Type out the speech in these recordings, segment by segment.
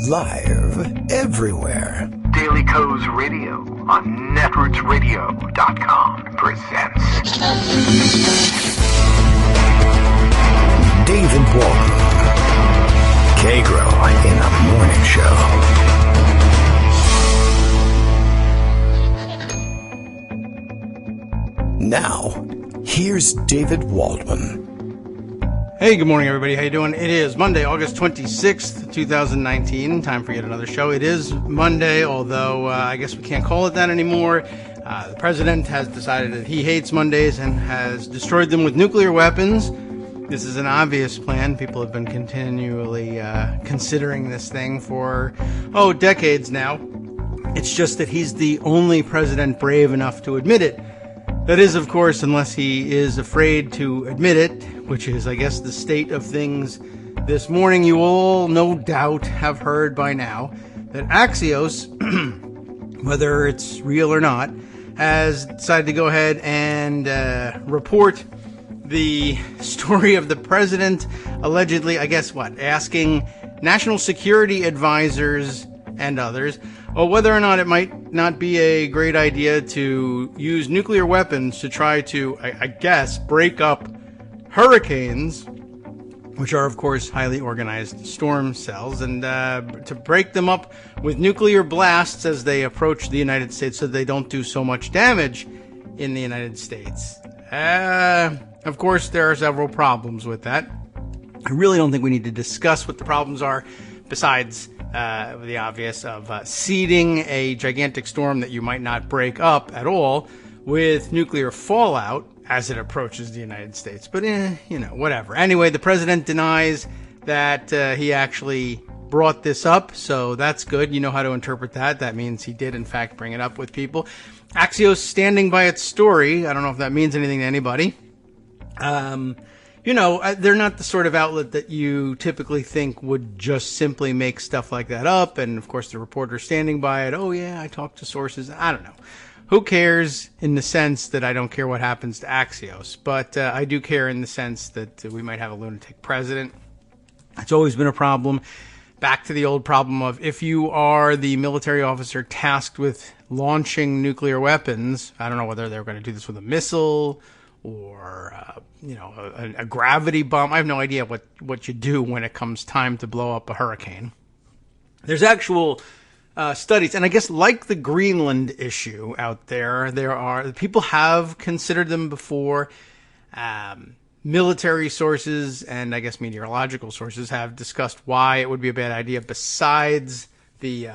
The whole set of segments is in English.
Live everywhere. Daily Co's Radio on netrootsradio.com presents David Dworkin. Kagro in the Morning Show. Now, here's David Waldman. Hey, good morning, everybody. How you doing? It is Monday, August 26th, 2019. Time for yet another show. It is Monday, although I guess we can't call it that anymore. The president has decided that he hates Mondays and has destroyed them with nuclear weapons. This is an obvious plan. People have been continually considering this thing for, decades now. It's just that he's the only president brave enough to admit it. That is, of course, unless he is afraid to admit it, which is, I guess, the state of things this morning. You all, no doubt, have heard by now that Axios, whether it's real or not, has decided to go ahead and report the story of the president allegedly, asking national security advisors and others, whether or not it might not be a great idea to use nuclear weapons to try to, break up hurricanes, which are, of course, highly organized storm cells, and to break them up with nuclear blasts as they approach the United States so they don't do so much damage in the United States. Of course, there are several problems with that. I really don't think we need to discuss what the problems are, besides the obvious of seeding a gigantic storm that you might not break up at all with nuclear fallout as it approaches the United States. But, whatever. Anyway, the president denies that he actually brought this up, so that's good. You know how to interpret that. That means he did, in fact, bring it up with people. Axios standing by its story. I don't know if that means anything to anybody. They're not the sort of outlet that you typically think would just simply make stuff like that up. And, of course, the reporter standing by it, I talked to sources. I don't know. Who cares in the sense that I don't care what happens to Axios? But I do care in the sense that we might have a lunatic president. It's always been a problem. Back to the old problem of if you are the military officer tasked with launching nuclear weapons, I don't know whether they're going to do this with a missile or, a gravity bomb. I have no idea what you do when it comes time to blow up a hurricane. There's actual studies, and I guess like the Greenland issue out there, people have considered them before. Military sources and I guess meteorological sources have discussed why it would be a bad idea besides the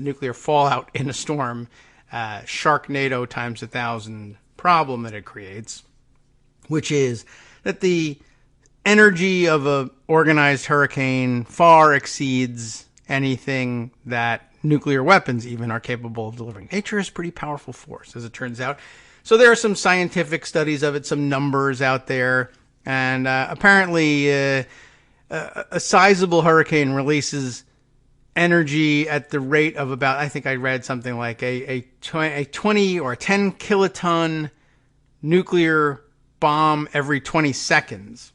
nuclear fallout in a storm, Sharknado times 1,000 problem that it creates, which is that the energy of a organized hurricane far exceeds anything that nuclear weapons even are capable of delivering. Nature is a pretty powerful force, as it turns out. So there are some scientific studies of it, some numbers out there, and apparently a sizable hurricane releases energy at the rate of about, I think I read something like a 20 or a 10 kiloton nuclear bomb every 20 seconds.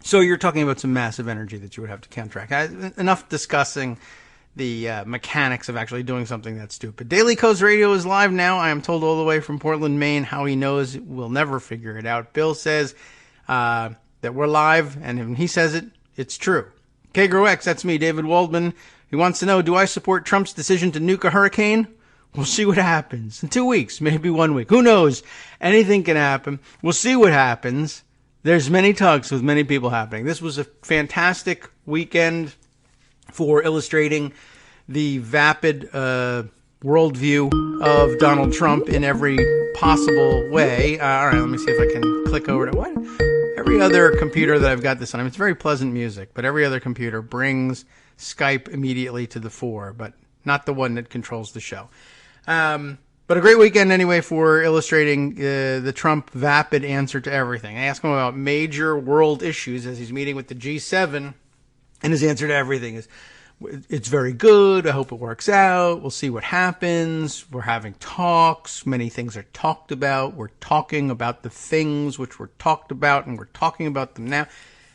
So you're talking about some massive energy that you would have to counteract. Enough discussing the mechanics of actually doing something that's stupid. Daily Co's Radio is live now. I am told all the way from Portland, Maine. How he knows, we'll never figure it out. Bill says that we're live, and when he says it, it's true. Kagro X, that's me, David Waldman. He wants to know, do I support Trump's decision to nuke a hurricane? We'll see what happens. In 2 weeks, maybe 1 week. Who knows? Anything can happen. We'll see what happens. There's many talks with many people happening. This was a fantastic weekend for illustrating the vapid worldview of Donald Trump in every possible way. All right, let me see if I can click over to what? Every other computer that I've got this on, it's very pleasant music, but every other computer brings Skype immediately to the fore, but not the one that controls the show. But a great weekend anyway for illustrating the Trump vapid answer to everything. I asked him about major world issues as he's meeting with the G7, and his answer to everything is, it's very good. I hope it works out. We'll see what happens. We're having talks. Many things are talked about. We're talking about the things which were talked about, and we're talking about them now.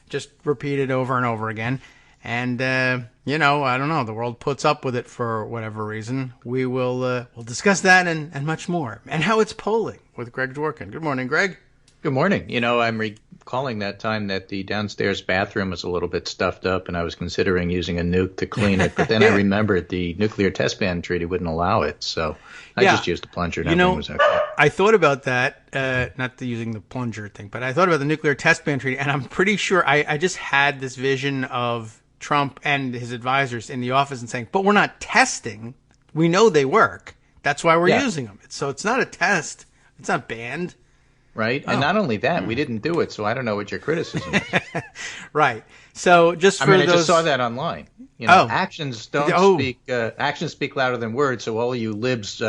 Just repeated over and over again. And, I don't know. The world puts up with it for whatever reason. We will we'll discuss that and much more. And how it's polling with Greg Dworkin. Good morning, Greg. Good morning. I'm recalling that time that the downstairs bathroom was a little bit stuffed up, and I was considering using a nuke to clean it. But then I remembered the nuclear test ban treaty wouldn't allow it, so I just used a plunger. And everything was okay. I thought about that, not using the plunger thing, but I thought about the nuclear test ban treaty, and I'm pretty sure I just had this vision of Trump and his advisors in the office and saying, but we're not testing. We know they work. That's why we're using them. So it's not a test. It's not banned. Right. And not only that, we didn't do it. So I don't know what your criticism is. Right. So just for I just saw that online. Actions actions speak louder than words. So all you libs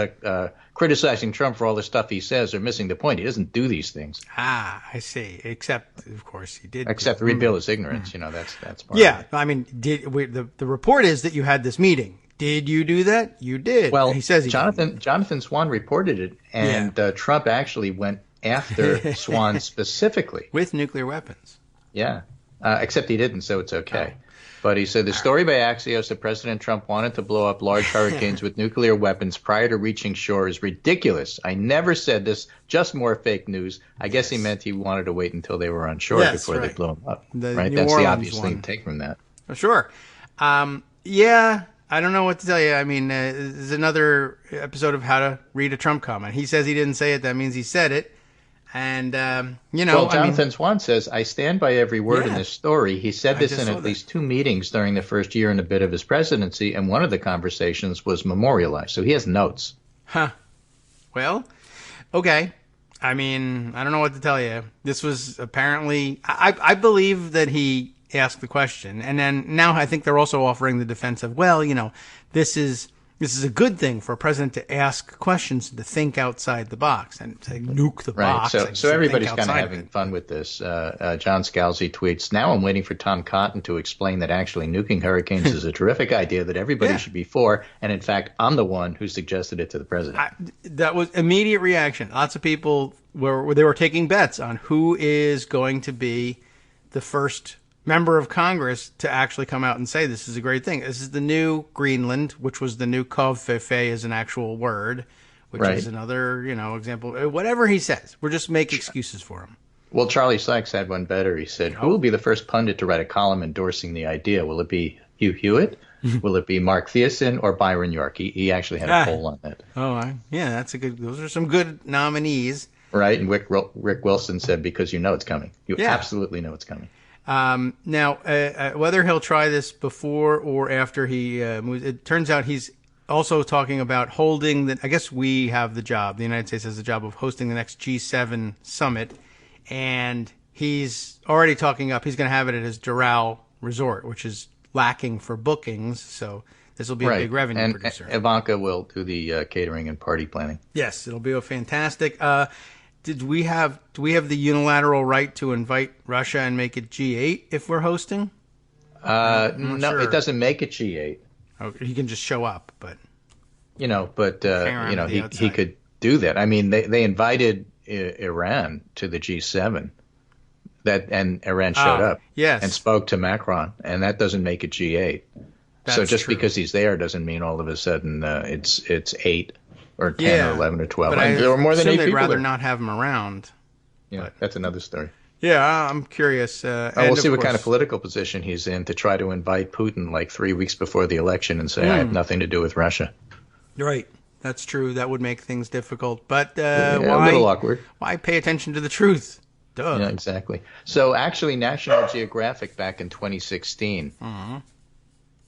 criticizing Trump for all the stuff he says are missing the point. He doesn't do these things. Ah, I see. Except, of course, he did. Except reveal his ignorance. That's part of it. Yeah. I mean, the report is that you had this meeting. Did you do that? You did. Well, he says Jonathan Swan reported it, and Trump actually went after Swan specifically. With nuclear weapons. Yeah. Except he didn't, so it's okay. But he said the story by Axios that President Trump wanted to blow up large hurricanes with nuclear weapons prior to reaching shore is ridiculous. I never said this, just more fake news. I guess he meant he wanted to wait until they were on shore before they blew them up. Right? That's the obvious thing to take from that. Oh, sure. Yeah. I don't know what to tell you. I mean, this is another episode of How to Read a Trump Comment. He says he didn't say it. That means he said it. And, Well, Jonathan Swan says, I stand by every word in this story. He said this in at least 2 meetings during the first year and a bit of his presidency, and one of the conversations was memorialized. So he has notes. Huh. Well, okay. I mean, I don't know what to tell you. This was apparently, I believe that he asked the question. And then now I think they're also offering the defense of, well, this is a good thing for a president to ask questions, to think outside the box and to nuke the box. So everybody's kind of having fun with this. John Scalzi tweets, now I'm waiting for Tom Cotton to explain that actually nuking hurricanes is a terrific idea that everybody should be for. And in fact, I'm the one who suggested it to the president. That was immediate reaction. Lots of people were taking bets on who is going to be the first member of Congress to actually come out and say this is a great thing. This is the new Greenland, which was the new Kov-Fe is an actual word, which is another, example. Whatever he says, we're just making excuses for him. Well, Charlie Sykes had one better. He said, who will be the first pundit to write a column endorsing the idea? Will it be Hugh Hewitt? Will it be Mark Thiessen or Byron York? He actually had a poll on that. Oh, that's those are some good nominees. Right. And Rick Wilson said, because it's coming. You absolutely know it's coming. Now, whether he'll try this before or after he moves, it turns out he's also talking about holding I guess we have the job. The United States has the job of hosting the next G7 summit, and he's already talking up. He's going to have it at his Doral resort, which is lacking for bookings. So this will be a big revenue producer. Ivanka will do the catering and party planning. Yes, it'll be fantastic. Do we have the unilateral right to invite Russia and make it G8 if we're hosting? No, sure. It doesn't make it G8. Oh, he can just show up, but he could do that. I mean, they invited Iran to the G7, and Iran showed up, and spoke to Macron, and that doesn't make it G8. So just because he's there doesn't mean all of a sudden it's 8. Or 10 or 11 or 12. But there were more than 8 people. They'd rather not have him around. Yeah, that's another story. Yeah, I'm curious. We'll see what kind of political position he's in to try to invite Putin like 3 weeks before the election and say, I have nothing to do with Russia. Right. That's true. That would make things difficult. But a little awkward. Why pay attention to the truth? Duh. Yeah, exactly. So actually, National Geographic back in 2016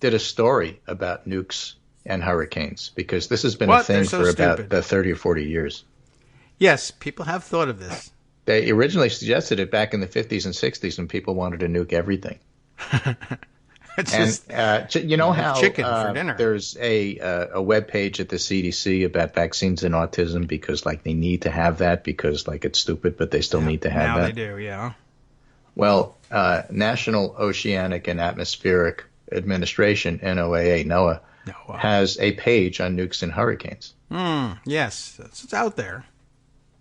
did a story about nukes and hurricanes, because this has been a thing for about 30 or 40 years. Yes, people have thought of this. They originally suggested it back in the 50s and 60s when people wanted to nuke everything. You know how chicken for dinner. There's a web page at the CDC about vaccines and autism because they need to have that because it's stupid, but they still need to have that. Now they do, yeah. Well, National Oceanic and Atmospheric Administration, NOAA, has a page on nukes and hurricanes. Yes, it's out there.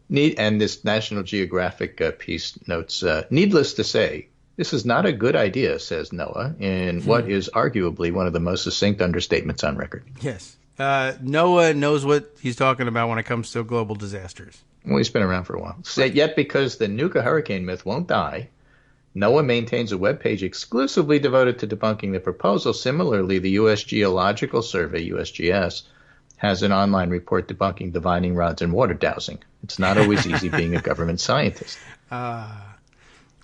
And this National Geographic piece notes, needless to say, This is not a good idea, says Noah, in what is arguably one of the most succinct understatements on record. Yes. Noah knows what he's talking about when it comes to global disasters. Well, he's been around for a while. Yet because the nuke a hurricane myth won't die, Noah maintains a webpage exclusively devoted to debunking the proposal. Similarly, the U.S. Geological Survey, USGS, has an online report debunking divining rods and water dowsing. It's not always easy being a government scientist. And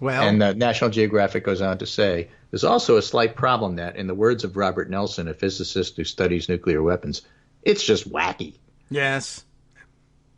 National Geographic goes on to say, there's also a slight problem that, in the words of Robert Nelson, a physicist who studies nuclear weapons, it's just wacky. Yes.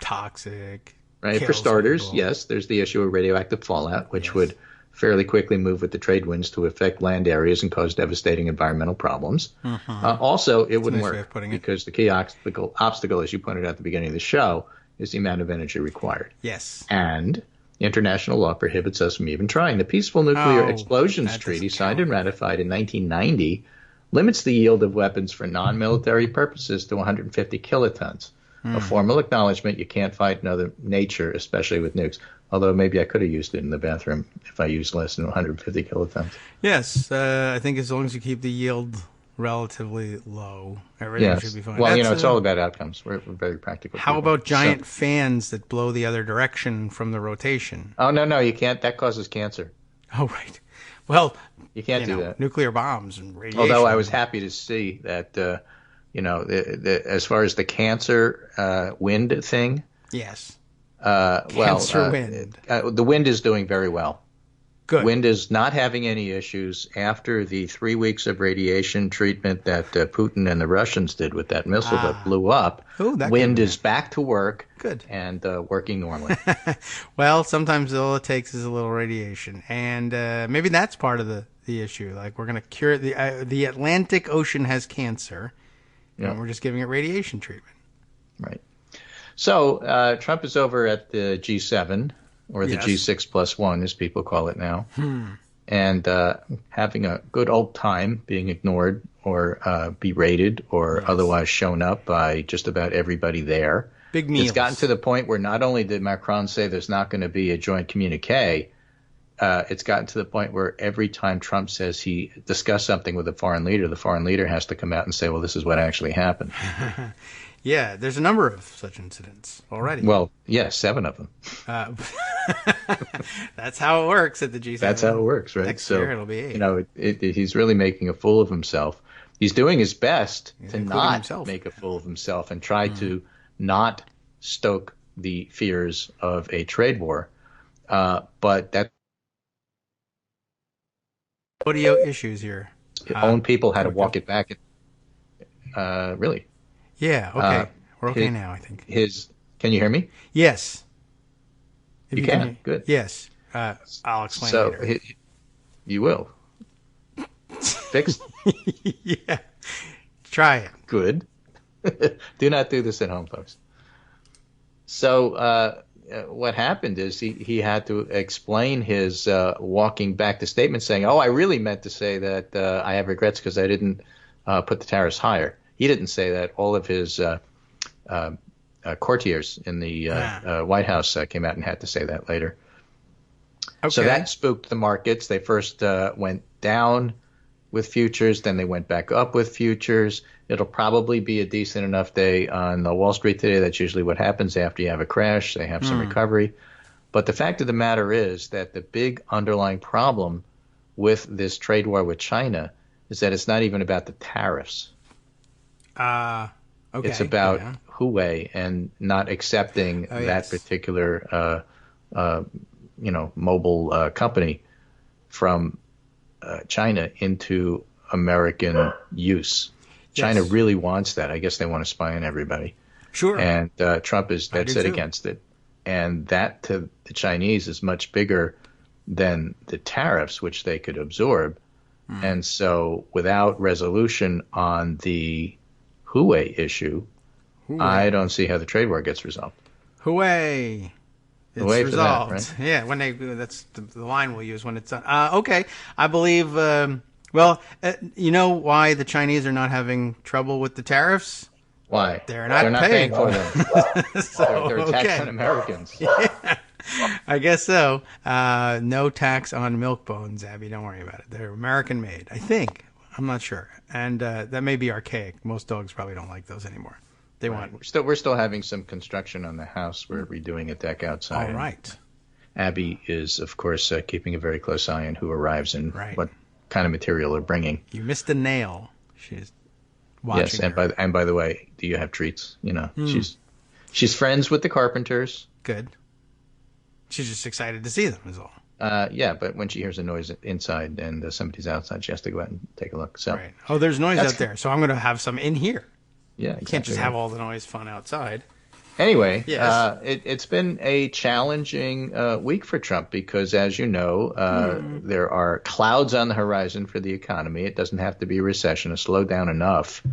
Toxic. Right. For starters, yes, there's the issue of radioactive fallout, which would fairly quickly move with the trade winds to affect land areas and cause devastating environmental problems. Also, it wouldn't work because the key obstacle, as you pointed out at the beginning of the show, is the amount of energy required. Yes. And international law prohibits us from even trying. The Peaceful Nuclear Explosions Treaty, signed and ratified in 1990, limits the yield of weapons for non-military purposes to 150 kilotons. A formal acknowledgement you can't fight another nature, especially with nukes. Although maybe I could have used it in the bathroom if I used less than 150 kilotons. Yes, I think as long as you keep the yield relatively low, everything should be fine. Well, it's all about outcomes. We're very practical. How about giant fans that blow the other direction from the rotation? Oh, no, you can't. That causes cancer. Oh, right. Well, you can't do that. Nuclear bombs and radiation. Although I was happy to see that, as far as the cancer wind thing. Yes. Cancer wind. The wind is doing very well. Good. Wind is not having any issues after the 3 weeks of radiation treatment that Putin and the Russians did with that missile that blew up. Wind is back to work. Good. And working normally. Well, sometimes all it takes is a little radiation. And maybe that's part of the issue. Like, we're going to cure the Atlantic Ocean has cancer, and we're just giving it radiation treatment. Right. So Trump is over at the G7, or the G6 plus one, as people call it now, and having a good old time being ignored or berated or otherwise shown up by just about everybody there. Big meals. It's gotten to the point where not only did Macron say there's not going to be a joint communique, it's gotten to the point where every time Trump says he discussed something with the foreign leader has to come out and say, well, this is what actually happened. Yeah, there's a number of such incidents already. Well, 7 of them. That's how it works at the G7. That's how it works, right? Next year it'll be 8. He's really making a fool of himself. He's doing his best to not make a fool of himself and try to not stoke the fears of a trade war. But that audio issues here. Own people had to walk it back. Really? Yeah, okay. We're okay now, I think. Can you hear me? Yes. If you can. Good. Yes. I'll explain later. You will. Fixed? Yeah. Try it. Good. Do not do this at home, folks. So what happened is he had to explain his walking back the statement saying, I really meant to say that I have regrets because I didn't put the tariffs higher. He didn't say that. All of his courtiers in the White House came out and had to say that later. Okay. So that spooked the markets. They first went down with futures, then they went back up with futures. It'll probably be a decent enough day on Wall Street today. That's usually what happens after you have a crash. They have some recovery. But the fact of the matter is that the big underlying problem with this trade war with China is that it's not even about the tariffs. Okay. It's about Huawei and not accepting that particular, mobile company from China into American use. China really wants that. I guess they want to spy on everybody. Sure. And Trump is dead set against it. And that to the Chinese is much bigger than the tariffs, which they could absorb. And so without resolution on the Huawei issue, I don't see how the trade war gets resolved. Huawei. It's Huawei resolved. That, right? Yeah, that's the line we'll use when it's done. Okay, I believe, you know why the Chinese are not having trouble with the tariffs? Why? They're not paying for them. So, they're taxing Americans. Yeah. I guess so. No tax on milk bones, Abby. Don't worry about it. They're American made, I think. I'm not sure. And that may be archaic. Most dogs probably don't like those anymore. They want. We're still having some construction on the house. We're redoing a deck outside. All right. Abby is, of course, keeping a very close eye on who arrives and what kind of material they're bringing. You missed a nail. She's watching. Yes, and by the way, do you have treats? You know, she's friends with the carpenters. Good. She's just excited to see them, is all. Yeah, but when she hears a noise inside and somebody's outside, she has to go out and take a look. So, right. Oh, there's noise out there, so I'm going to have some in here. Yeah, exactly. You can't just have all the noise fun outside. Anyway, yes. It's been a challenging week for Trump because, as you know, there are clouds on the horizon for the economy. It doesn't have to be a recession, a slowdown enough.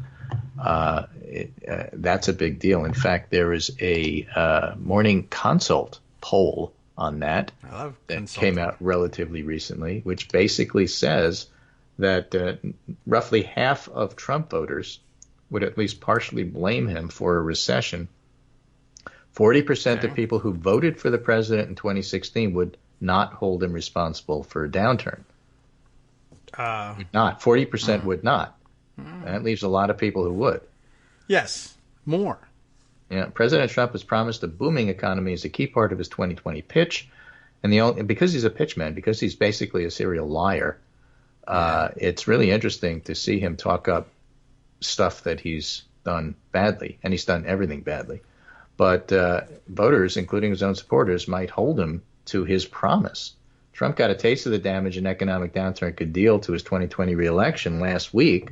That's a big deal. In fact, there is a Morning Consult poll on that came out relatively recently, which basically says that roughly half of Trump voters would at least partially blame him for a recession. 40% of people who voted for the president in 2016 would not hold him responsible for a downturn. Not 40% would not. That leaves a lot of people who would. Yes, more. Yeah, President Trump has promised a booming economy as a key part of his 2020 pitch, and because he's a pitchman, because he's basically a serial liar, it's really interesting to see him talk up stuff that he's done badly, and he's done everything badly. But voters, including his own supporters, might hold him to his promise. Trump got a taste of the damage an economic downturn could deal to his 2020 reelection last week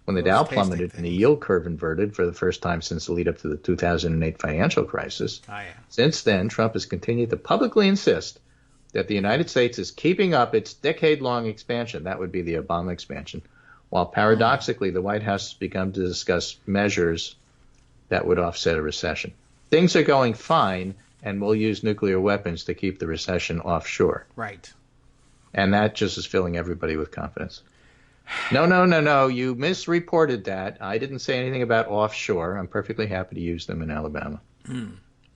when the Dow plummeted and the yield curve inverted for the first time since the lead up to the 2008 financial crisis. Since then, Trump has continued to publicly insist that the United States is keeping up its decade-long expansion. That would be the Obama expansion. While paradoxically, the White House has begun to discuss measures that would offset a recession. Things are going fine, and we'll use nuclear weapons to keep the recession offshore. Right. And that just is filling everybody with confidence. No, you misreported that. I didn't say anything about offshore. I'm perfectly happy to use them in Alabama.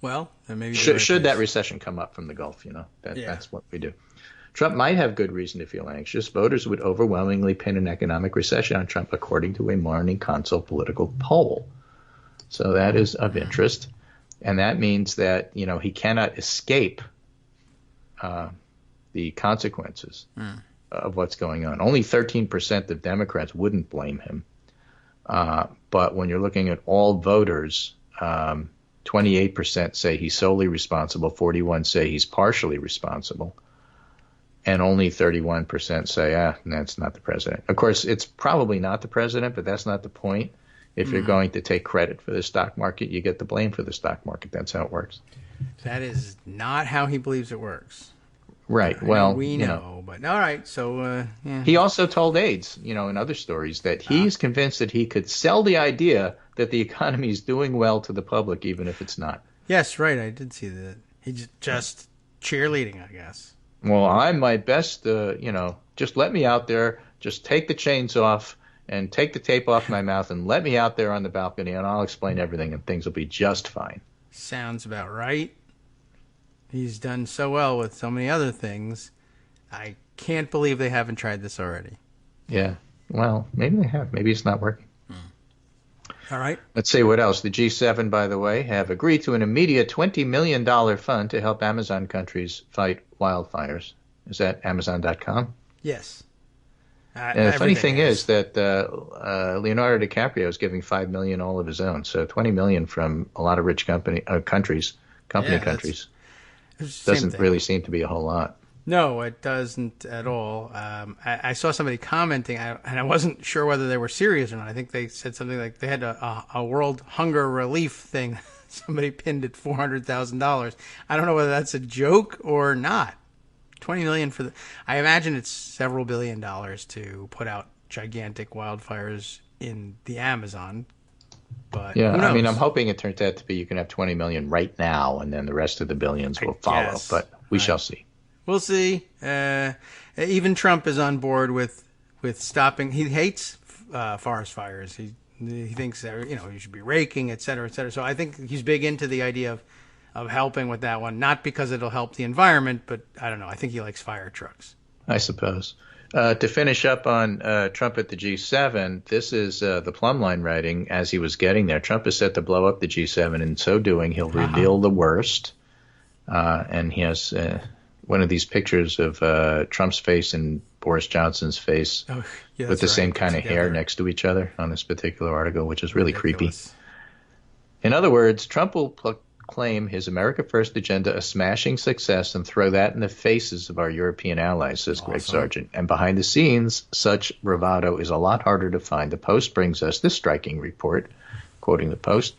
Well, then maybe should that recession come up from the Gulf, that's what we do. Trump might have good reason to feel anxious. Voters would overwhelmingly pin an economic recession on Trump, according to a Morning Consult political poll. So that is of interest. And that means that, he cannot escape the consequences of what's going on. Only 13% of Democrats wouldn't blame him. But when you're looking at all voters, 28% say he's solely responsible, 41% say he's partially responsible, and only 31% say, that's not the president. Of course, it's probably not the president, but that's not the point. If you're going to take credit for the stock market, you get the blame for the stock market. That's how it works. That is not how he believes it works. Right. Well, we know, but all right. So he also told aides, in other stories, that he's convinced that he could sell the idea that the economy is doing well to the public, even if it's not. Yes, right. I did see that. He's just cheerleading, I guess. Well, I'm my best. Just let me out there. Just take the chains off. And take the tape off my mouth and let me out there on the balcony, and I'll explain everything, and things will be just fine. Sounds about right. He's done so well with so many other things. I can't believe they haven't tried this already. Yeah. Well, maybe they have. Maybe it's not working. All right. Let's see what else. The G7, by the way, have agreed to an immediate $20 million fund to help Amazon countries fight wildfires. Is that Amazon.com? Yes. And the funny thing is that Leonardo DiCaprio is giving $5 million all of his own, so $20 million from a lot of rich countries doesn't really seem to be a whole lot. No, it doesn't at all. I saw somebody commenting, and I wasn't sure whether they were serious or not. I think they said something like they had a World Hunger Relief thing. Somebody pinned at $400,000. I don't know whether that's a joke or not. $20 million for I imagine it's several $1 billion to put out gigantic wildfires in the Amazon. But yeah, I mean, I'm hoping it turns out to be you can have $20 million right now, and then the rest of the billions will follow. But we shall see. We'll see. Even Trump is on board with stopping. He hates forest fires. He thinks that you should be raking, et cetera, et cetera. So I think he's big into the idea helping with that one. Not because it'll help the environment, but I don't know. I think he likes fire trucks. I suppose. To finish up on Trump at the G7, this is the plumb line writing as he was getting there. Trump is set to blow up the G7. And in so doing, he'll reveal the worst. And he has one of these pictures of Trump's face and Boris Johnson's face with the same kind of hair next to each other on this particular article, which is really creepy. In other words, Trump will claim his America First agenda a smashing success and throw that in the faces of our European allies, says Greg Sargent. And behind the scenes, such bravado is a lot harder to find. The Post brings us this striking report, quoting the Post.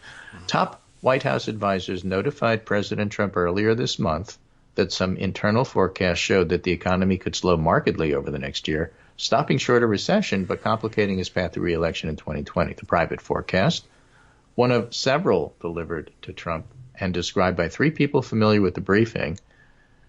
Top White House advisors notified President Trump earlier this month that some internal forecasts showed that the economy could slow markedly over the next year, stopping short of recession but complicating his path to re-election in 2020. The private forecast, one of several delivered to Trump and described by three people familiar with the briefing.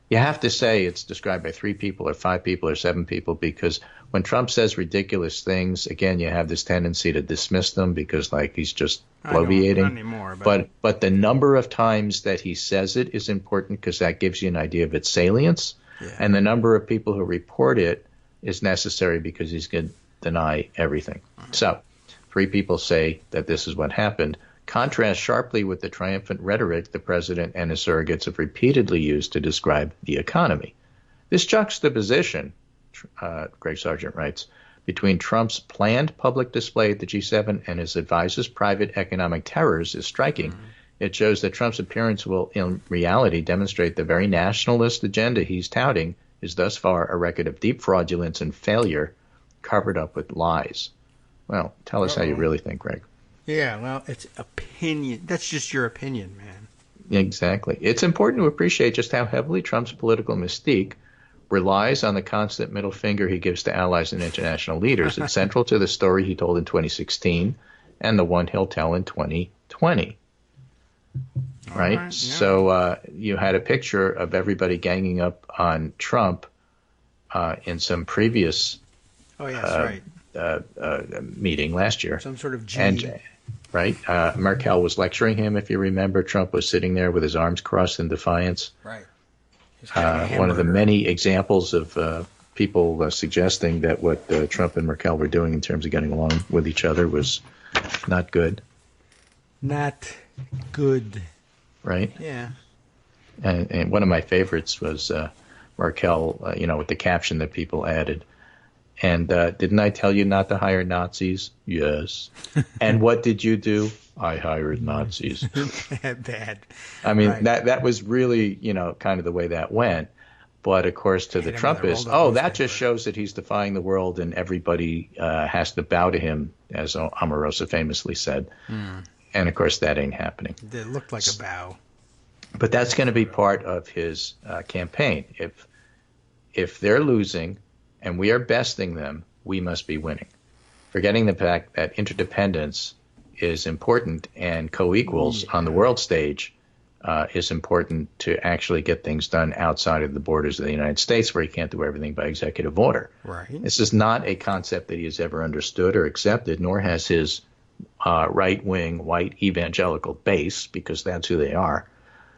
You have to say it's described by three people or five people or seven people, because when Trump says ridiculous things, again, you have this tendency to dismiss them because, like, he's just bloviating. Not anymore, but the number of times that he says it is important because that gives you an idea of its salience. Yeah. And the number of people who report it is necessary because he's going to deny everything. So three people say that this is what happened. Contrast sharply with the triumphant rhetoric the president and his surrogates have repeatedly used to describe the economy. This juxtaposition, Greg Sargent writes, between Trump's planned public display at the G7 and his advisors' private economic terrors is striking. It shows that Trump's appearance will, in reality, demonstrate the very nationalist agenda he's touting is thus far a record of deep fraudulence and failure covered up with lies. Well, tell us how you really think, Greg. Yeah, well, it's opinion. That's just your opinion, man. Exactly. It's important to appreciate just how heavily Trump's political mystique relies on the constant middle finger he gives to allies and international leaders. It's central to the story he told in 2016 and the one he'll tell in 2020. Right? Yeah. So you had a picture of everybody ganging up on Trump in some previous meeting last year. Some sort of G. And, right? Merkel was lecturing him, if you remember. Trump was sitting there with his arms crossed in defiance. Right. One of the many examples of people suggesting that what Trump and Merkel were doing in terms of getting along with each other was not good. Not good. Right? Yeah. And one of my favorites was Merkel, with the caption that people added. And didn't I tell you not to hire Nazis? Yes. And what did you do? I hired Nazis. Bad. I mean, that was really, kind of the way that went. But, of course, to the Trumpists, that just shows that he's defying the world and everybody has to bow to him, as Omarosa famously said. And, of course, that ain't happening. It looked like a bow. But that's going to be part of his campaign. If they're losing and we are besting them, we must be winning. Forgetting the fact that interdependence is important and co-equals on the world stage is important to actually get things done outside of the borders of the United States, where you can't do everything by executive order. Right. This is not a concept that he has ever understood or accepted, nor has his right-wing white evangelical base, because that's who they are.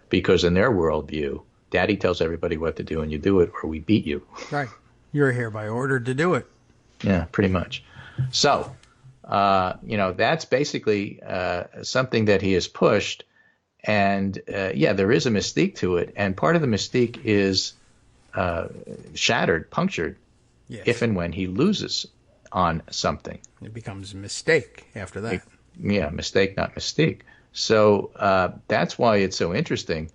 Because in their worldview, Daddy tells everybody what to do and you do it or we beat you. Right. You're here by order to do it. Yeah, pretty much. So, that's basically something that he has pushed. And, there is a mystique to it. And part of the mystique is punctured, if and when he loses on something. It becomes a mistake after that. Mistake, not mystique. So that's why it's so interesting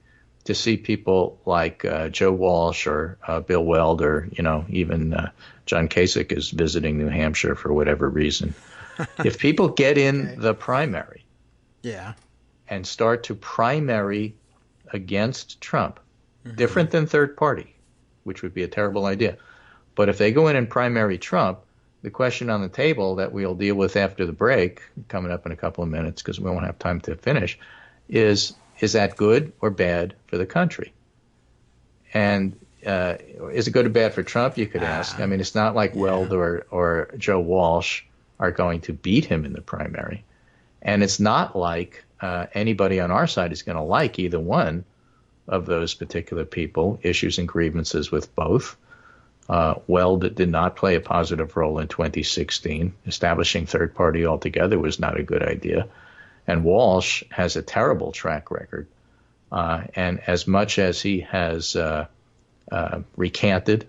to see people like Joe Walsh or Bill Weld or, even John Kasich is visiting New Hampshire for whatever reason. If people get in the primary and start to primary against Trump, different than third party, which would be a terrible idea. But if they go in and primary Trump, the question on the table that we'll deal with after the break, coming up in a couple of minutes because we won't have time to finish, is that good or bad for the country? And is it good or bad for Trump, you could ask. I mean, it's not like Weld or Joe Walsh are going to beat him in the primary. And it's not like anybody on our side is going to like either one of those particular people issues and grievances with both. Weld did not play a positive role in 2016. Establishing third party altogether was not a good idea. And Walsh has a terrible track record. And as much as he has recanted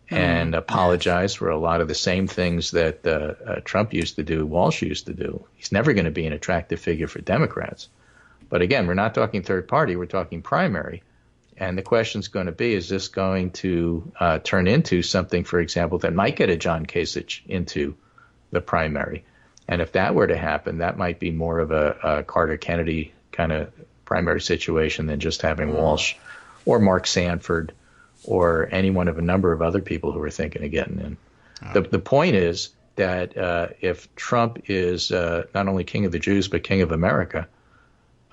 and apologized for a lot of the same things that Trump used to do, Walsh used to do, he's never going to be an attractive figure for Democrats. But again, we're not talking third party, we're talking primary. And the question's going to be, is this going to turn into something, for example, that might get a John Kasich into the primary? And if that were to happen, that might be more of a Carter-Kennedy kind of primary situation than just having Walsh or Mark Sanford or any one of a number of other people who are thinking of getting in. The point is that if Trump is not only king of the Jews but king of America,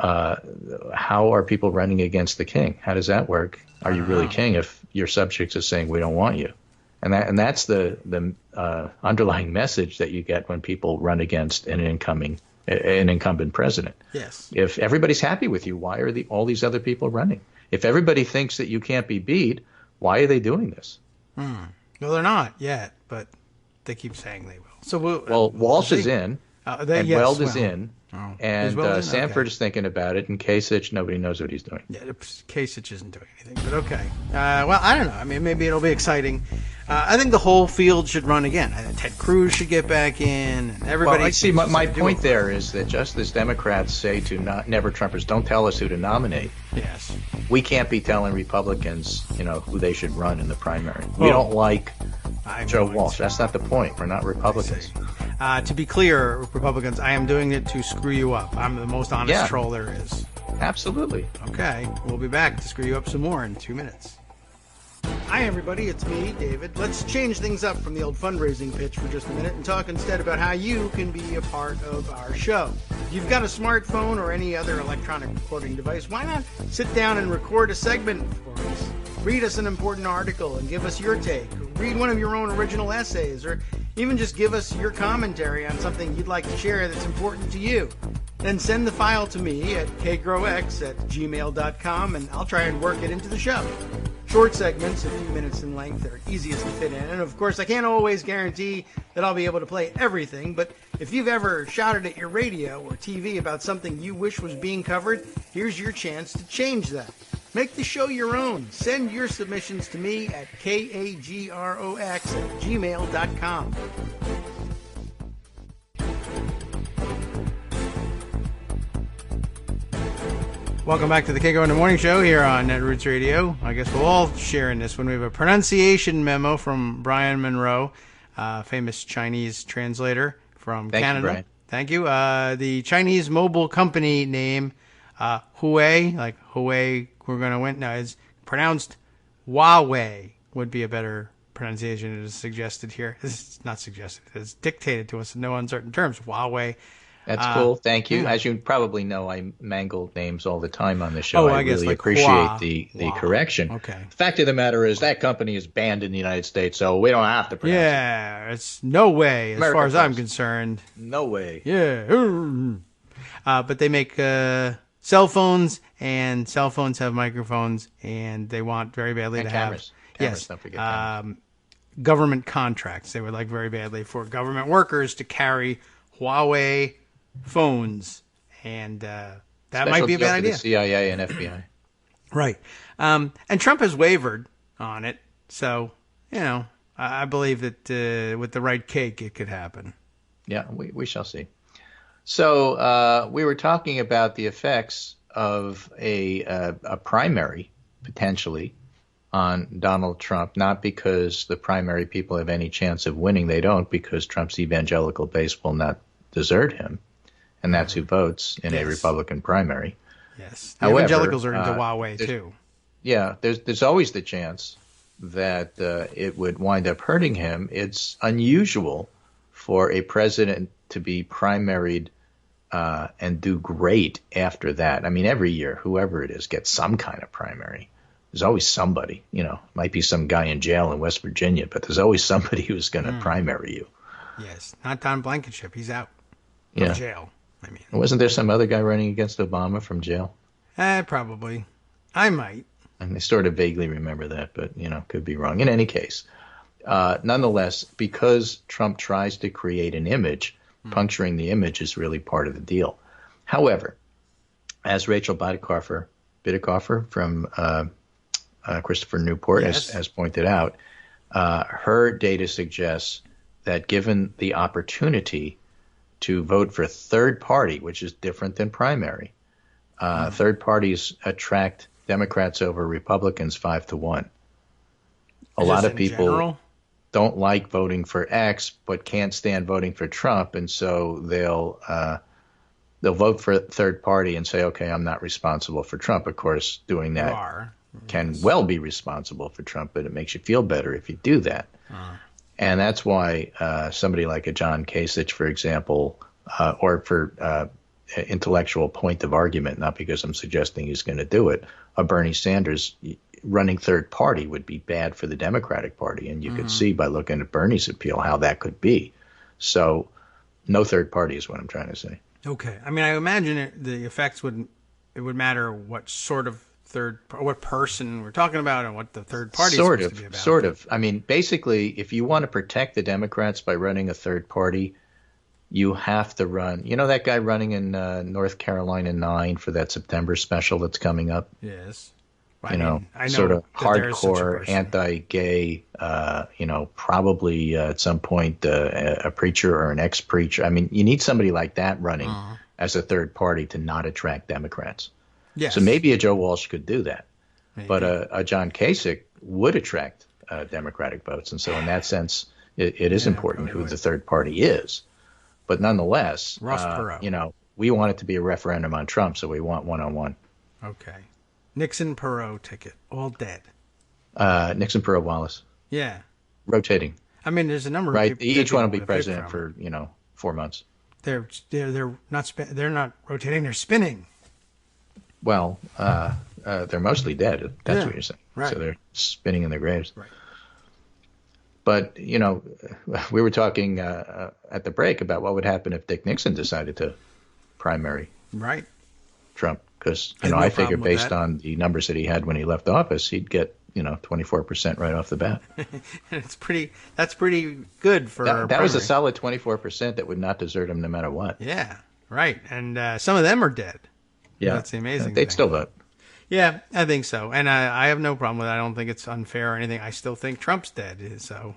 how are people running against the king? How does that work? Are you really king if your subjects are saying we don't want you? And that's the underlying message that you get when people run against an incumbent president. Yes. If everybody's happy with you, why are all these other people running? If everybody thinks that you can't be beat, why are they doing this? Well, they're not yet, but they keep saying they will. So Walsh is in, and Weld is in. Oh. And Sanford is thinking about it, and Kasich, nobody knows what he's doing. Yeah, Kasich isn't doing anything, but okay. Well, I don't know. I mean, maybe it'll be exciting. I think the whole field should run again. I think Ted Cruz should get back in. And everybody. Well, I see. My point there is that just as Democrats say to never Trumpers, don't tell us who to nominate. Yes. We can't be telling Republicans, who they should run in the primary. We don't like Joe Walsh. That's not the point. We're not Republicans. To be clear, Republicans, I am doing it to screw you up. I'm the most honest troll there is. Absolutely. Okay. We'll be back to screw you up some more in 2 minutes. Hi, everybody. It's me, David. Let's change things up from the old fundraising pitch for just a minute and talk instead about how you can be a part of our show. If you've got a smartphone or any other electronic recording device, why not sit down and record a segment for us? Read us an important article and give us your take. Read one of your own original essays, or even just give us your commentary on something you'd like to share that's important to you. Then send the file to me at kagrox@gmail.com, and I'll try and work it into the show. Short segments, a few minutes in length, are easiest to fit in. And of course, I can't always guarantee that I'll be able to play everything, but if you've ever shouted at your radio or TV about something you wish was being covered, here's your chance to change that. Make the show your own. Send your submissions to me at kagrox@gmail.com. Welcome back to the Kagro in the Morning Show here on Netroots Radio. I guess we'll all share in this one. We have a pronunciation memo from Brian Monroe, famous Chinese translator from Canada. Brian. Thank you. The Chinese mobile company name, Huawei, like Huawei, we're going to win. No, it's pronounced Huawei would be a better pronunciation. It is suggested here. It's not suggested. It's dictated to us in no uncertain terms. Huawei. That's cool. Thank you. As you probably know, I mangle names all the time on the show. I guess really like appreciate the correction. Okay. The fact of the matter is that company is banned in the United States, so we don't have to pronounce it. Yeah, it's no way as far as I'm concerned. No way. Yeah. But they make cell phones, and cell phones have microphones, and they want very badly to cameras. have cameras, don't forget cameras. Government contracts. They would like very badly for government workers to carry Huawei phones, and that might be a bad idea. The CIA and FBI. Right. And Trump has wavered on it, so, I believe that with the right cake, it could happen. Yeah, we shall see. So we were talking about the effects of a primary, potentially, on Donald Trump, not because the primary people have any chance of winning. They don't, because Trump's evangelical base will not desert him, and that's who votes in a Republican primary. Yes. The evangelicals are into Huawei, too. Yeah, there's always the chance that it would wind up hurting him. It's unusual for a president to be primaried and do great after that. I mean, every year, whoever it is gets some kind of primary. There's always somebody, might be some guy in jail in West Virginia, but there's always somebody who's going to primary you. Yes, not Don Blankenship. He's out from jail. I mean, wasn't there some other guy running against Obama from jail? Probably. I might. And I sort of vaguely remember that, but, could be wrong. In any case, nonetheless, because Trump tries to create an image, puncturing the image is really part of the deal. However, as Rachel Bidikofer from Christopher Newport has pointed out, her data suggests that given the opportunity to vote for third party, which is different than primary, third parties attract Democrats over Republicans 5-1. A lot of people don't like voting for X, but can't stand voting for Trump, and so they'll vote for third party and say, okay, I'm not responsible for Trump. Of course, doing that can well be responsible for Trump, but it makes you feel better if you do that. And that's why somebody like a John Kasich, for example, or for intellectual point of argument, not because I'm suggesting he's going to do it, a Bernie Sanders running third party would be bad for the Democratic Party. And you could see by looking at Bernie's appeal how that could be. So no third party is what I'm trying to say. Okay. I mean, I imagine the effects would matter what sort of what person we're talking about and what the third party is supposed to be about. Sort of. I mean, basically, if you want to protect the Democrats by running a third party, you have to run. You know that guy running in North Carolina 9 for that September special that's coming up? Yes. I know sort of hardcore, anti-gay, probably at some point a preacher or an ex-preacher. I mean, you need somebody like that running as a third party to not attract Democrats. Yes. So maybe a Joe Walsh could do that. Maybe. But a John Kasich would attract Democratic votes. And so in that sense, it is important who the third party is. But nonetheless, Ross Perot. We want it to be a referendum on Trump, so we want one-on-one. Okay. Nixon Perot ticket, all dead. Nixon Perot Wallace. Yeah. Rotating. I mean, there's a number of people. Each one will be president for 4 months. They're not rotating. They're spinning. Well, they're mostly dead. That's what you're saying. Right. So they're spinning in their graves. Right. But we were talking at the break about what would happen if Dick Nixon decided to primary Trump. Because I figure based on the numbers that he had when he left office, he'd get 24% right off the bat. That's pretty good for that was a solid 24% that would not desert him no matter what. Yeah, right. And some of them are dead. Yeah, that's the amazing. They'd still vote. Yeah, I think so, and I have no problem with it. I don't think it's unfair or anything. I still think Trump's dead. So,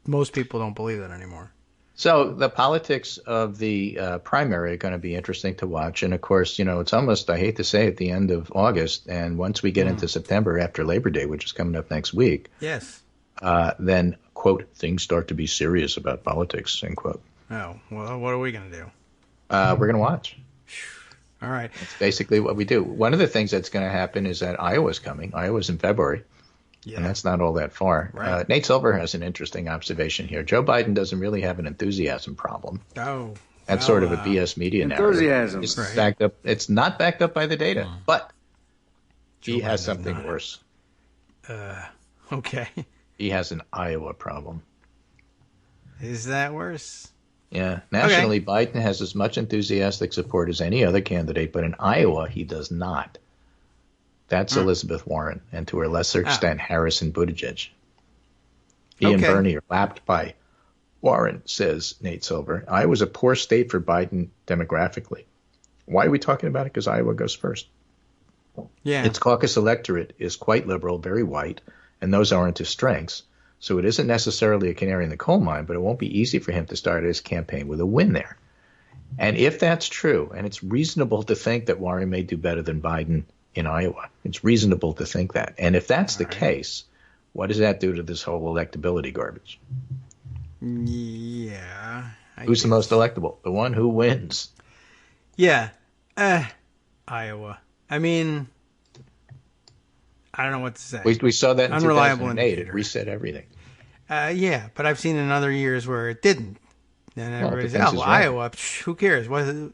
most people don't believe that anymore. So the politics of the primary are going to be interesting to watch. And, of course, it's almost, I hate to say, at the end of August. And once we get into September after Labor Day, which is coming up next week, then, quote, things start to be serious about politics, end quote. Oh, well, what are we going to do? We're going to watch. All right. That's basically what we do. One of the things that's going to happen is that Iowa's coming. Iowa's in February. Yeah. And that's not all that far. Right. Nate Silver has an interesting observation here. Joe Biden doesn't really have an enthusiasm problem. Oh. That's sort of a BS media enthusiasm. narrative. It's backed up. It's not backed up by the data, but he has something worse. Okay. He has an Iowa problem. Is that worse? Yeah. Nationally, Biden has as much enthusiastic support as any other candidate, but in Iowa, he does not. That's Elizabeth Warren, and to a lesser extent, Harris and Buttigieg. He and Bernie are lapped by Warren, says Nate Silver. Iowa's a poor state for Biden demographically. Why are we talking about it? Because Iowa goes first. Yeah. Its caucus electorate is quite liberal, very white, and those aren't his strengths. So it isn't necessarily a canary in the coal mine, but it won't be easy for him to start his campaign with a win there. And if that's true, and it's reasonable to think that Warren may do better than Biden in Iowa. It's reasonable to think that. And if that's the case, what does that do to this whole electability garbage? Yeah. Who's the most electable? The one who wins. Yeah. Iowa. I mean, I don't know what to say. We saw that in Unreliable 2008. indicator. It reset everything. Yeah, but I've seen in other years where it didn't. And everybody said, Iowa, who cares?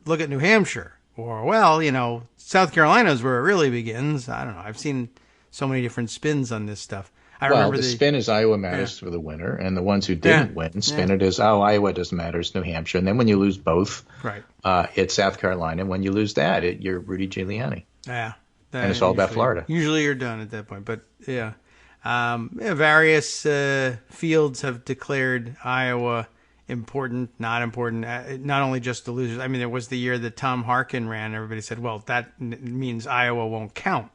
Look at New Hampshire. Or, South Carolina is where it really begins. I don't know. I've seen so many different spins on this stuff. remember the spin is Iowa matters for the winner, and the ones who didn't win spin it as, Iowa doesn't matter, it's New Hampshire. And then when you lose both, it's South Carolina. And when you lose that, you're Rudy Giuliani. Yeah. And it's all about Florida. Usually you're done at that point. But, various fields have declared Iowa important, not important, not only just the losers. I mean, there was the year that Tom Harkin ran. Everybody said, well, that means Iowa won't count.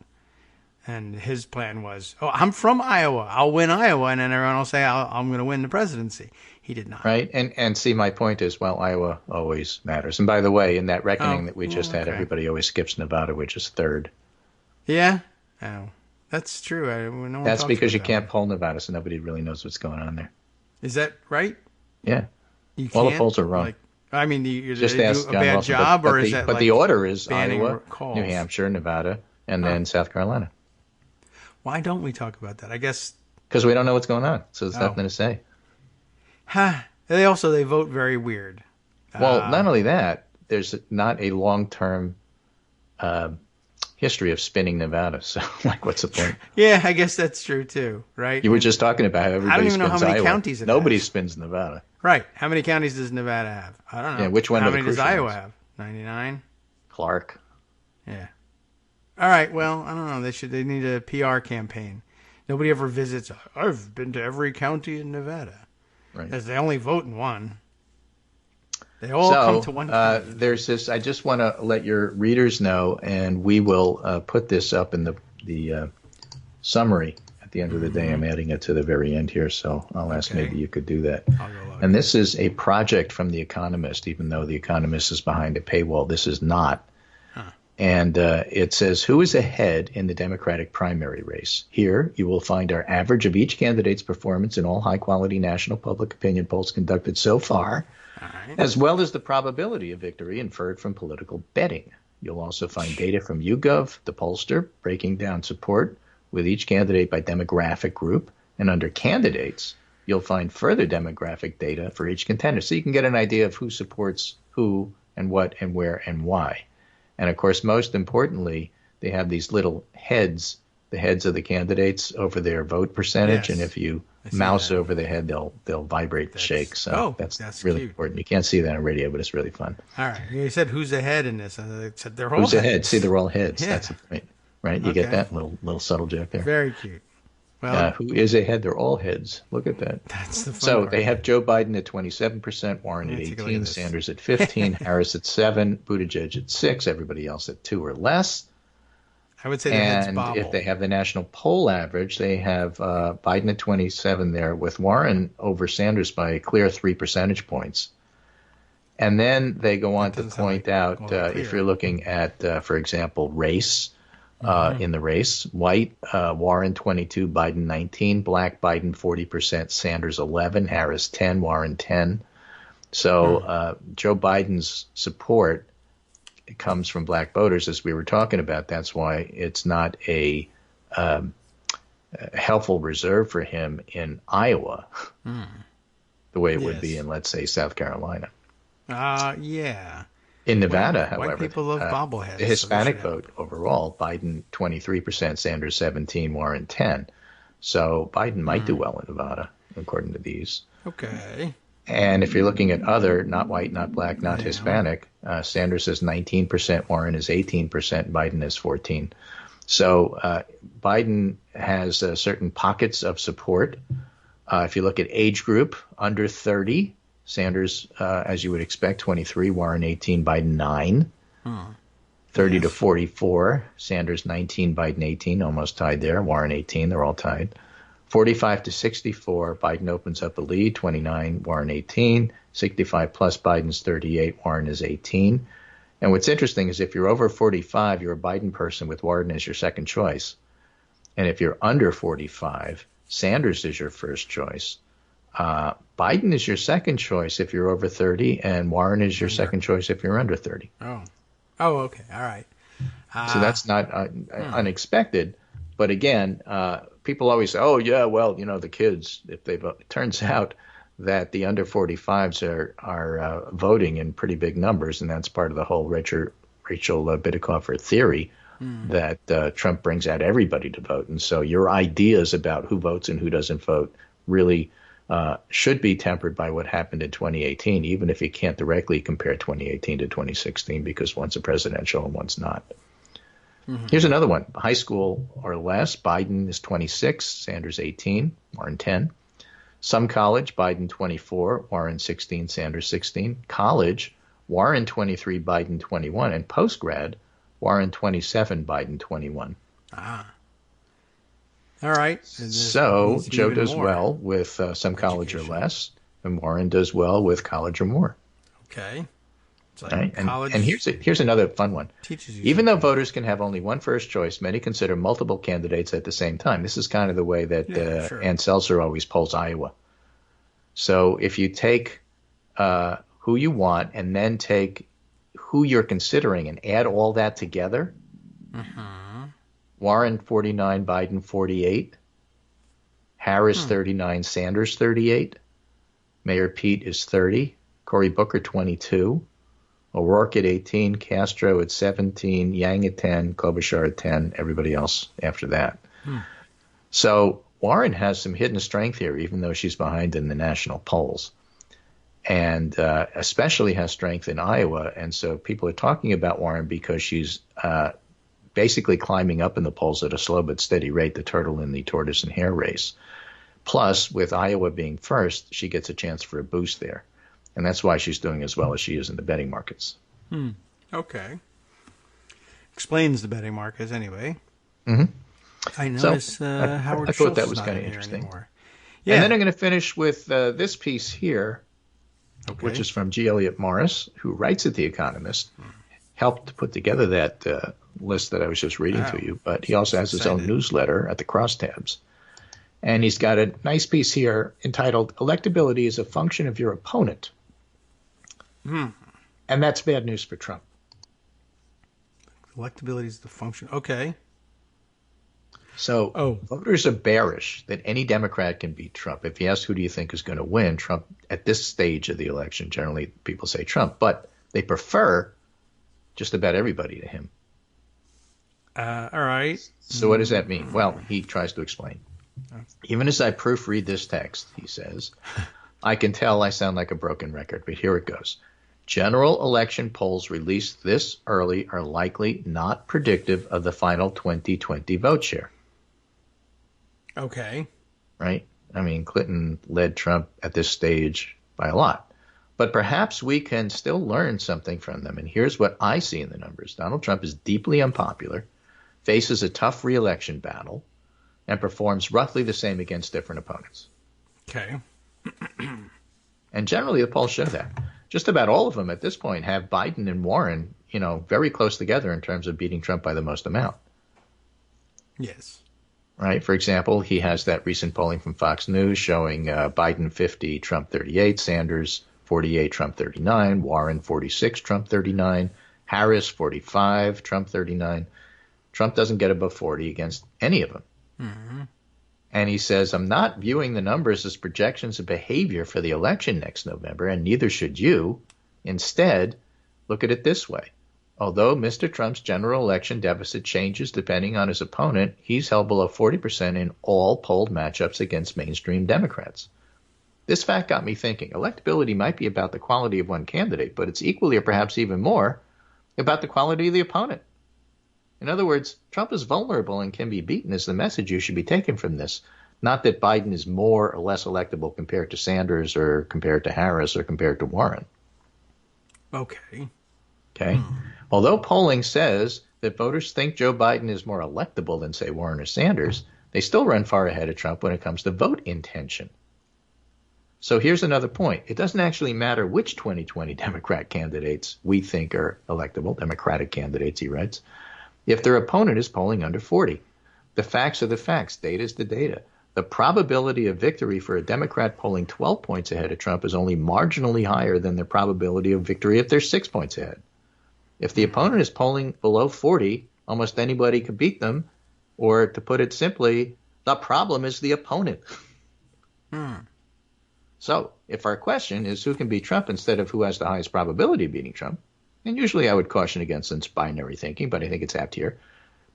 And his plan was, I'm from Iowa. I'll win Iowa. And then everyone will say, I'm going to win the presidency. He did not. Right. And see, my point is, Iowa always matters. And by the way, in that reckoning that we just had, everybody always skips Nevada, which is third. Yeah. Oh, that's true. That's because you can't poll Nevada, so nobody really knows what's going on there. Is that right? Yeah. All the polls are wrong. You just ask a bad Wilson, job, or is that But the order is Iowa, calls? New Hampshire, Nevada, and then South Carolina. Why don't we talk about that? I guess because we don't know what's going on, so there's nothing to say. They vote very weird. Well, not only that, there's not a long-term history of spinning Nevada. So, what's the point? Yeah, I guess that's true too, right? You were just talking about how everybody spins Iowa. I don't even know how many counties it Nobody has. spins Nevada. Right. How many counties does Nevada have? I don't know. Yeah, which one? How many does Iowa have? 99. Clark. Yeah. All right. Well, I don't know. They need a PR campaign. Nobody ever visits. I've been to every county in Nevada. Right. Because they only vote in one. They all come to one county. There's this. I just want to let your readers know, and we will put this up in the summary at the end of the day. I'm adding it to the very end here, so I'll ask maybe you could do that. And this is a project from The Economist, even though The Economist is behind a paywall. This is not. And it says, who is ahead in the Democratic primary race? Here, you will find our average of each candidate's performance in all high-quality national public opinion polls conducted so far, as well as the probability of victory inferred from political betting. You'll also find data from YouGov, the pollster, breaking down support with each candidate by demographic group. And under candidates, you'll find further demographic data for each contender. So you can get an idea of who supports who and what and where and why. And, of course, most importantly, they have these little heads, the heads of the candidates over their vote percentage. Yes. And if you mouse over the head, they'll vibrate and shake. So that's really important. You can't see that on radio, but it's really fun. All right. You said who's ahead in this? I said they're all who's heads. ahead? See, they're all heads. Yeah. That's the point. Right? You get that little subtle joke there. Very cute. Well, who is ahead? They're all heads. Look at that. That's the fun So part. They have Joe Biden at 27%, Warren at 18%, Sanders at 15%, Harris at 7%, Buttigieg at 6%, everybody else at 2% or less. I would say their heads bobble. And if they have the national poll average, they have Biden at 27% there, with Warren over Sanders by a clear 3 percentage points. And then they go on to point out, if you're looking at, for example, race. In the race, white, Warren 22%, Biden 19%, black Biden 40%, Sanders 11%, Harris 10%, Warren 10%. So Joe Biden's support comes from black voters, as we were talking about. That's why it's not a helpful reserve for him in Iowa, the way it would be in, let's say, South Carolina. Yeah. In Nevada, however, white people love bobbleheads. The Hispanic vote overall, Biden 23%, Sanders 17%, Warren 10%. So Biden might do well in Nevada, according to these. Okay. And if you're looking at other, not white, not black, not Hispanic, Sanders is 19%, Warren is 18%, Biden is 14%. So Biden has certain pockets of support. If you look at age group, under 30, Sanders, as you would expect, 23%, Warren 18%, Biden 9%. 30 to 44, Sanders 19%, Biden 18%, almost tied there. Warren 18%, they're all tied. 45 to 64, Biden opens up a lead, 29%, Warren 18%. 65 plus, Biden's 38%, Warren is 18%. And what's interesting is if you're over 45, you're a Biden person with Warren as your second choice. And if you're under 45, Sanders is your first choice. Biden is your second choice if you're over 30, and Warren is your second choice if you're under 30. Oh, okay. All right. So that's not unexpected. But again, people always say, oh, yeah, well, the kids, if they vote. It turns out that the under 45s are voting in pretty big numbers, and that's part of the whole Rachel Bitecofer theory that Trump brings out everybody to vote. And so your ideas about who votes and who doesn't vote really should be tempered by what happened in 2018, even if you can't directly compare 2018 to 2016, because one's a presidential and one's not. Here's another one. High school or less, Biden is 26, Sanders 18, Warren 10. Some college, Biden 24, Warren 16, Sanders 16. College, Warren 23, Biden 21. And post-grad, Warren 27, Biden 21. All right. So Joe does well with some college or less, and Warren does well with college or more. Okay. Like right? And here's another fun one. Even though voters can have only one first choice, many consider multiple candidates at the same time. This is kind of the way that Ann Seltzer always polls Iowa. So if you take who you want and then take who you're considering and add all that together, Warren 49, Biden 48, Harris 39, Sanders 38, Mayor Pete is 30, Cory Booker 22, O'Rourke at 18, Castro at 17, Yang at 10, Klobuchar at 10, everybody else after that. So Warren has some hidden strength here, even though she's behind in the national polls, and especially has strength in Iowa. And so people are talking about Warren because she's basically climbing up in the polls at a slow but steady rate, the turtle in the tortoise and hare race. Plus, with Iowa being first, she gets a chance for a boost there. And that's why she's doing as well as she is in the betting markets. Okay. Explains the betting markets anyway. I notice Howard I thought that Schultz was not kind of in here interesting. anymore. Yeah. And then I'm going to finish with this piece here, which is from G. Elliott Morris, who writes at The Economist, helped put together that list that I was just reading to you, but he also has his own newsletter at the Crosstabs. And he's got a nice piece here entitled, Electability is a Function of Your Opponent. And that's bad news for Trump. Electability is the function. Okay. So voters are bearish that any Democrat can beat Trump. If you ask who do you think is going to win, Trump at this stage of the election, generally people say Trump, but they prefer just about everybody to him. All right. So what does that mean? Well, he tries to explain. Even as I proofread this text, he says, I can tell I sound like a broken record, but here it goes. General election polls released this early are likely not predictive of the final 2020 vote share. Okay. Right? I mean, Clinton led Trump at this stage by a lot. But perhaps we can still learn something from them. And here's what I see in the numbers. Donald Trump is deeply unpopular, faces a tough re-election battle, and performs roughly the same against different opponents. Okay. And generally the polls show that. Just about all of them at this point have Biden and Warren, very close together in terms of beating Trump by the most amount. Yes. Right? For example, he has that recent polling from Fox News showing Biden 50, Trump 38, Sanders 48, Trump 39, Warren 46, Trump 39, Harris 45, Trump 39. Trump doesn't get above 40 against any of them. And he says, I'm not viewing the numbers as projections of behavior for the election next November, and neither should you. Instead, look at it this way. Although Mr. Trump's general election deficit changes depending on his opponent, he's held below 40% in all polled matchups against mainstream Democrats. This fact got me thinking. Electability might be about the quality of one candidate, but it's equally or perhaps even more about the quality of the opponent. In other words, Trump is vulnerable and can be beaten is the message you should be taking from this. Not that Biden is more or less electable compared to Sanders or compared to Harris or compared to Warren. Okay. Although polling says that voters think Joe Biden is more electable than, say, Warren or Sanders, they still run far ahead of Trump when it comes to vote intention. So here's another point. It doesn't actually matter which 2020 Democrat candidates we think are electable, Democratic candidates, he writes, if their opponent is polling under 40. The facts are the facts. Data is the data. The probability of victory for a Democrat polling 12 points ahead of Trump is only marginally higher than the probability of victory if they're 6 points ahead. If the opponent is polling below 40, almost anybody could beat them. Or to put it simply, the problem is the opponent. So if our question is who can beat Trump instead of who has the highest probability of beating Trump, and usually I would caution against this binary thinking, but I think it's apt here.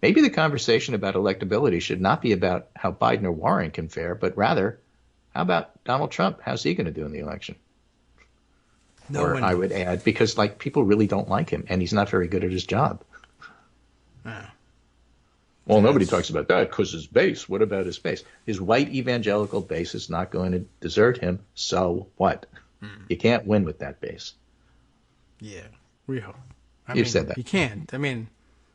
Maybe the conversation about electability should not be about how Biden or Warren can fare, but rather, how about Donald Trump? How's he going to do in the election? I would add, because people really don't like him, and he's not very good at his job. Well, nobody talks about that because his base. What about his base? His white evangelical base is not going to desert him. So what? You can't win with that base. Yeah, real. You've said that. You can't.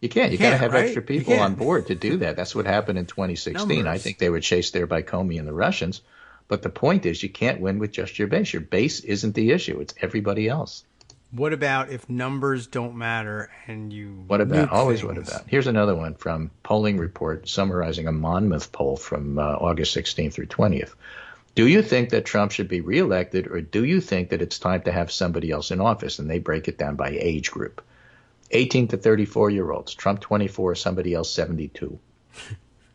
You can't. You got to have extra people on board to do that. That's what happened in 2016. I think they were chased there by Comey and the Russians. But the point is, you can't win with just your base. Your base isn't the issue. It's everybody else. What about if numbers don't matter and you What about? Always what about? Here's another one from Polling Report summarizing a Monmouth poll from August 16th through 20th. Do you think that Trump should be reelected, or do you think that it's time to have somebody else in office? And they break it down by age group. 18 to 34-year-olds. Trump 24, somebody else 72.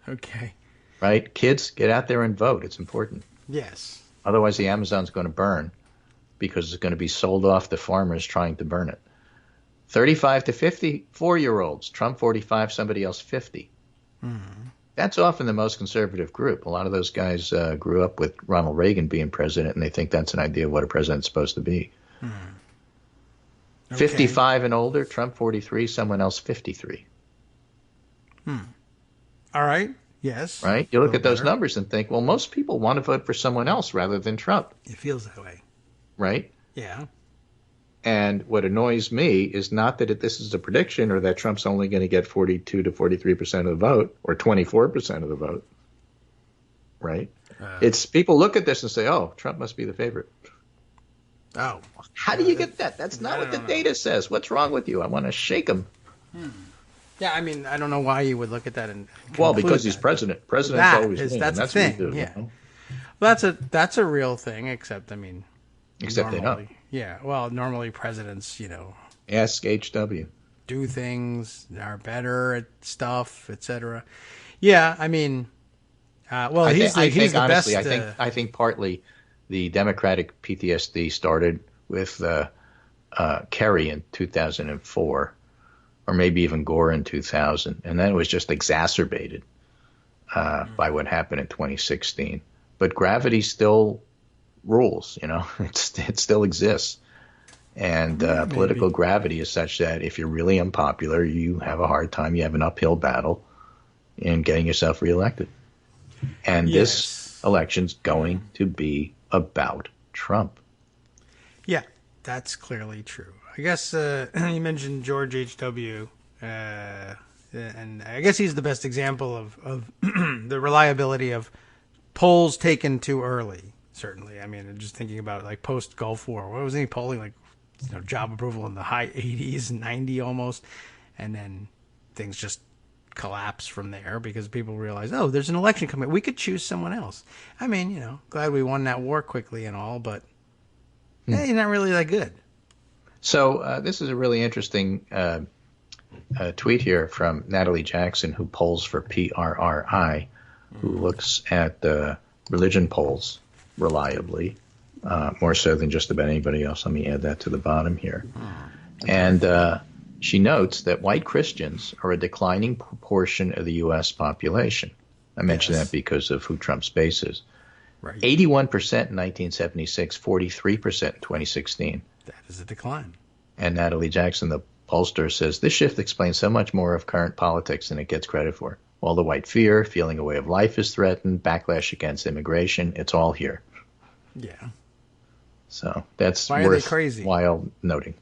Okay. Right? Kids, get out there and vote. It's important. Yes. Otherwise, the Amazon's going to burn because it's going to be sold off to farmers trying to burn it. 35 to 54-year-olds. Trump 45, somebody else 50. That's often the most conservative group. A lot of those guys grew up with Ronald Reagan being president, and they think that's an idea of what a president's supposed to be. Okay. 55 and older, Trump 43, someone else 53. All right. Yes. Right? You look at those numbers and think, well, most people want to vote for someone else rather than Trump. It feels that way. Right? Yeah. And what annoys me is not that this is a prediction or that Trump's only going to get 42 to 43% of the vote or 24% of the vote. Right? It's people look at this and say, oh, Trump must be the favorite. Oh. How do you get that? That's not what the data says. What's wrong with you? I want to shake him. Yeah, I don't know why you would look at that and because he's president. Presidents always win. That's the thing. Do, yeah. You know? Well, that's a real thing, except normally, they don't. Yeah, well, normally presidents, ask HW. Do things, are better at stuff, etc. Yeah, he's the best. I think partly the Democratic PTSD started with Kerry in 2004, or maybe even Gore in 2000, and then it was just exacerbated by what happened in 2016. But gravity still rules, it still exists. And political gravity is such that if you're really unpopular, you have a hard time. You have an uphill battle in getting yourself reelected. And this election's going to be about Trump. Yeah, that's clearly true. I guess you mentioned George H.W., and I guess he's the best example of the reliability of polls taken too early. Certainly, just thinking about post Gulf War, what was he polling job approval in the high 80s, 90 almost, and then things just collapse from there because people realize, oh, there's an election coming. We could choose someone else. Glad we won that war quickly and all, but you're not really that good. So this is a really interesting tweet here from Natalie Jackson, who polls for PRRI, who looks at religion polls reliably, more so than just about anybody else. Let me add that to the bottom here. And she notes that white Christians are a declining proportion of the U.S. population. I mention that because of who Trump's base is. Right. 81% in 1976, 43% in 2016. That is a decline. And Natalie Jackson, the pollster, says this shift explains so much more of current politics than it gets credit for. All the white fear, feeling a way of life is threatened, backlash against immigration, it's all here. Yeah. So that's worthwhile noting.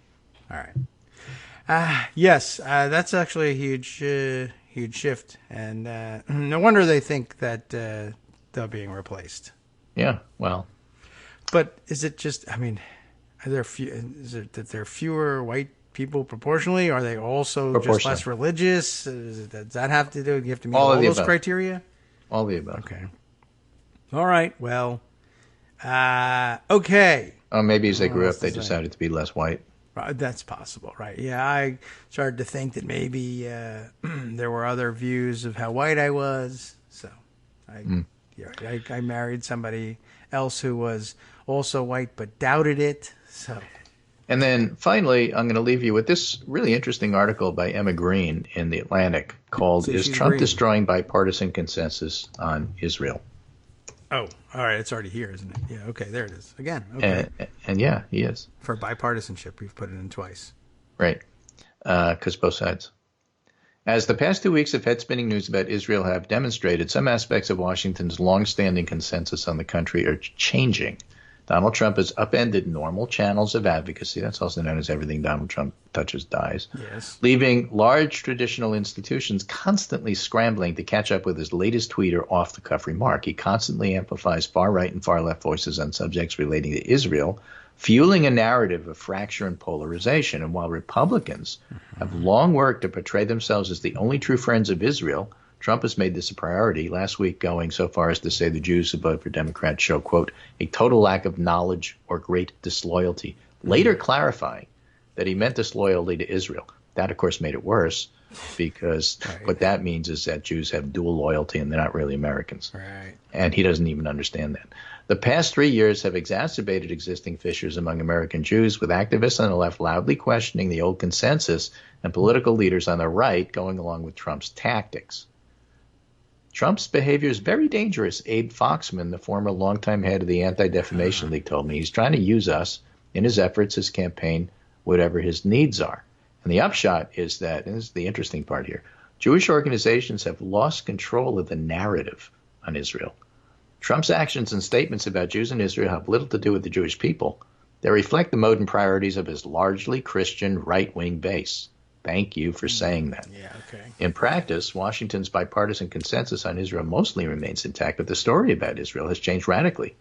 All right. Yes, that's actually a huge shift, and no wonder they think that they're being replaced. Yeah, well. But is it just? Is it that there are fewer white people proportionally? Are they also just less religious? Does that have to do? You have to meet all those criteria. All the above. Okay. All right. Well. Okay. Oh, maybe as they grew up, they decided to be less white. That's possible, right? Yeah, I started to think that maybe there were other views of how white I was. So I married somebody else who was also white but doubted it. So And then finally, I'm going to leave you with this really interesting article by Emma Green in The Atlantic called "Is Trump Destroying Bipartisan Consensus on Israel?" Oh, all right. It's already here, isn't it? Yeah. Okay. There it is. Again. Okay. And yeah, he is. For bipartisanship, we've put it in twice. Right. Because both sides. As the past 2 weeks of head-spinning news about Israel have demonstrated, some aspects of Washington's long-standing consensus on the country are changing. Donald Trump has upended normal channels of advocacy. That's also known as everything Donald Trump touches dies. Yes. Leaving large traditional institutions constantly scrambling to catch up with his latest tweet or off-the-cuff remark. He constantly amplifies far-right and far-left voices on subjects relating to Israel, fueling a narrative of fracture and polarization. And while Republicans have long worked to portray themselves as the only true friends of Israel, Trump has made this a priority, last week going so far as to say the Jews who vote for Democrats show, quote, a total lack of knowledge or great disloyalty, later clarifying that he meant disloyalty to Israel. That, of course, made it worse because what that means is that Jews have dual loyalty and they're not really Americans. Right. And he doesn't even understand that. The past 3 years have exacerbated existing fissures among American Jews, with activists on the left loudly questioning the old consensus and political leaders on the right going along with Trump's tactics. Trump's behavior is very dangerous. Abe Foxman, the former longtime head of the Anti-Defamation League, told me he's trying to use us in his efforts, his campaign, whatever his needs are. And the upshot is that, and this is the interesting part here, Jewish organizations have lost control of the narrative on Israel. Trump's actions and statements about Jews in Israel have little to do with the Jewish people. They reflect the mode and priorities of his largely Christian right-wing base. Thank you for saying that. Yeah, okay. In practice, Washington's bipartisan consensus on Israel mostly remains intact, but the story about Israel has changed radically.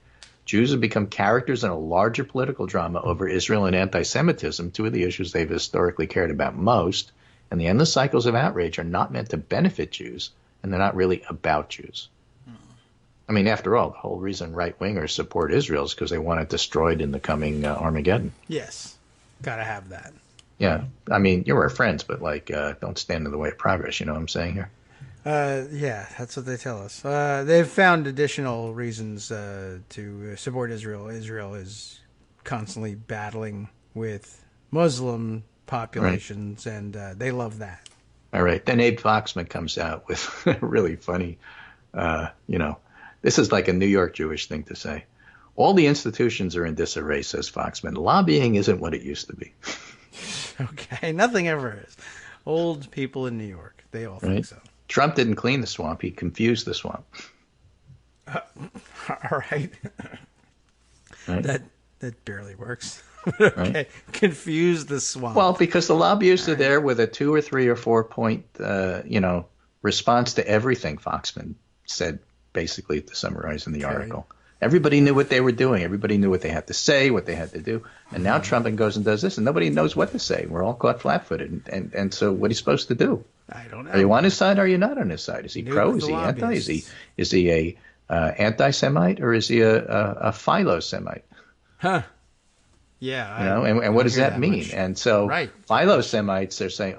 Jews have become characters in a larger political drama over Israel and anti-Semitism, two of the issues they've historically cared about most, and the endless cycles of outrage are not meant to benefit Jews, and they're not really about Jews. I mean, after all, the whole reason right-wingers support Israel is because they want it destroyed in the coming Armageddon. Yes. Got to have that. Yeah. I mean, you're our friends, but, don't stand in the way of progress. You know what I'm saying here? Yeah, that's what they tell us. They've found additional reasons to support Israel. Israel is constantly battling with Muslim populations, right. And they love that. All right. Then Abe Foxman comes out with really funny, this is like a New York Jewish thing to say. All the institutions are in disarray, says Foxman. Lobbying isn't what it used to be. Okay, nothing ever is. Old people in New York, they all think so. Trump didn't clean the swamp. He confused the swamp. All right. That barely works. Okay, right. Confuse the swamp. Well, because the lobbyists are there with a 2 or 3 or 4 point, response to everything, Foxman said, basically, to summarize in the article. Everybody knew what they were doing. Everybody knew what they had to say, what they had to do. And now Trump goes and does this, and nobody knows what to say. We're all caught flat-footed. And so what are you supposed to do? I don't know. Are you on his side or are you not on his side? Is he pro? Is he anti? Is he a anti-Semite or is he a philo-Semite? Huh. Yeah. And what does that mean? Much. And so philo-Semites are saying,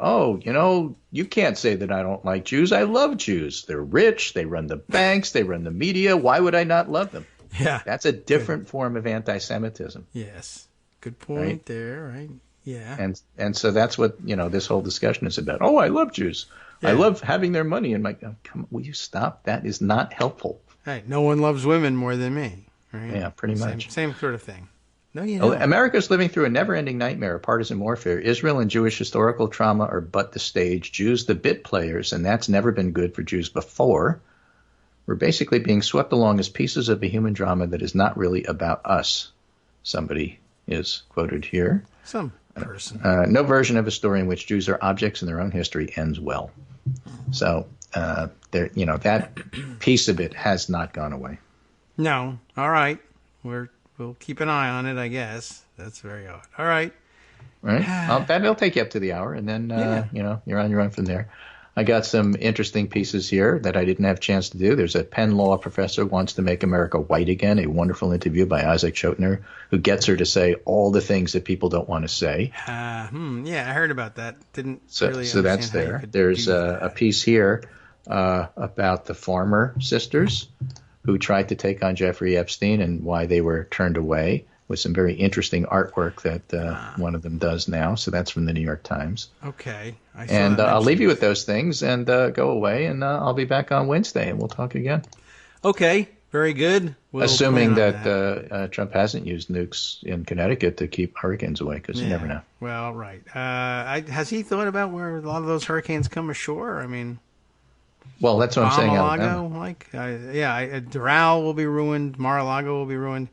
you can't say that I don't like Jews. I love Jews. They're rich. They run the banks. They run the media. Why would I not love them? Yeah. That's a different form of anti-Semitism. Yes. Good point there, right? Yeah. And so that's what, this whole discussion is about. Oh, I love Jews. Yeah. I love having their money. And come on, will you stop? That is not helpful. Hey, no one loves women more than me. Right? Yeah, pretty much. Same sort of thing. No, you don't. America's living through a never-ending nightmare of partisan warfare. Israel and Jewish historical trauma are but the stage. Jews the bit players, and that's never been good for Jews before. We're basically being swept along as pieces of a human drama that is not really about us. Somebody is quoted here. Some person. No version of a story in which Jews are objects in their own history ends well. So, that piece of it has not gone away. No. All right. We'll keep an eye on it, I guess. That's very odd. All right. Right. That'll take you up to the hour, and then, you're on your own from there. I got some interesting pieces here that I didn't have a chance to do. There's a Penn Law professor who wants to make America white again, a wonderful interview by Isaac Schotner, who gets her to say all the things that people don't want to say. Yeah, I heard about that. So that's there. There's a piece here about the Farmer sisters who tried to take on Jeffrey Epstein and why they were turned away. with some very interesting artwork that one of them does now. So that's from the New York Times. Okay. And I'll leave you with those things and go away, and I'll be back on Wednesday, and we'll talk again. Okay. Very good. Assuming that Trump hasn't used nukes in Connecticut to keep hurricanes away, because you never know. Well, right. Has he thought about where a lot of those hurricanes come ashore? I mean, well, that's what I'm saying. Mar-a-Lago, Doral will be ruined. Mar-a-Lago will be ruined.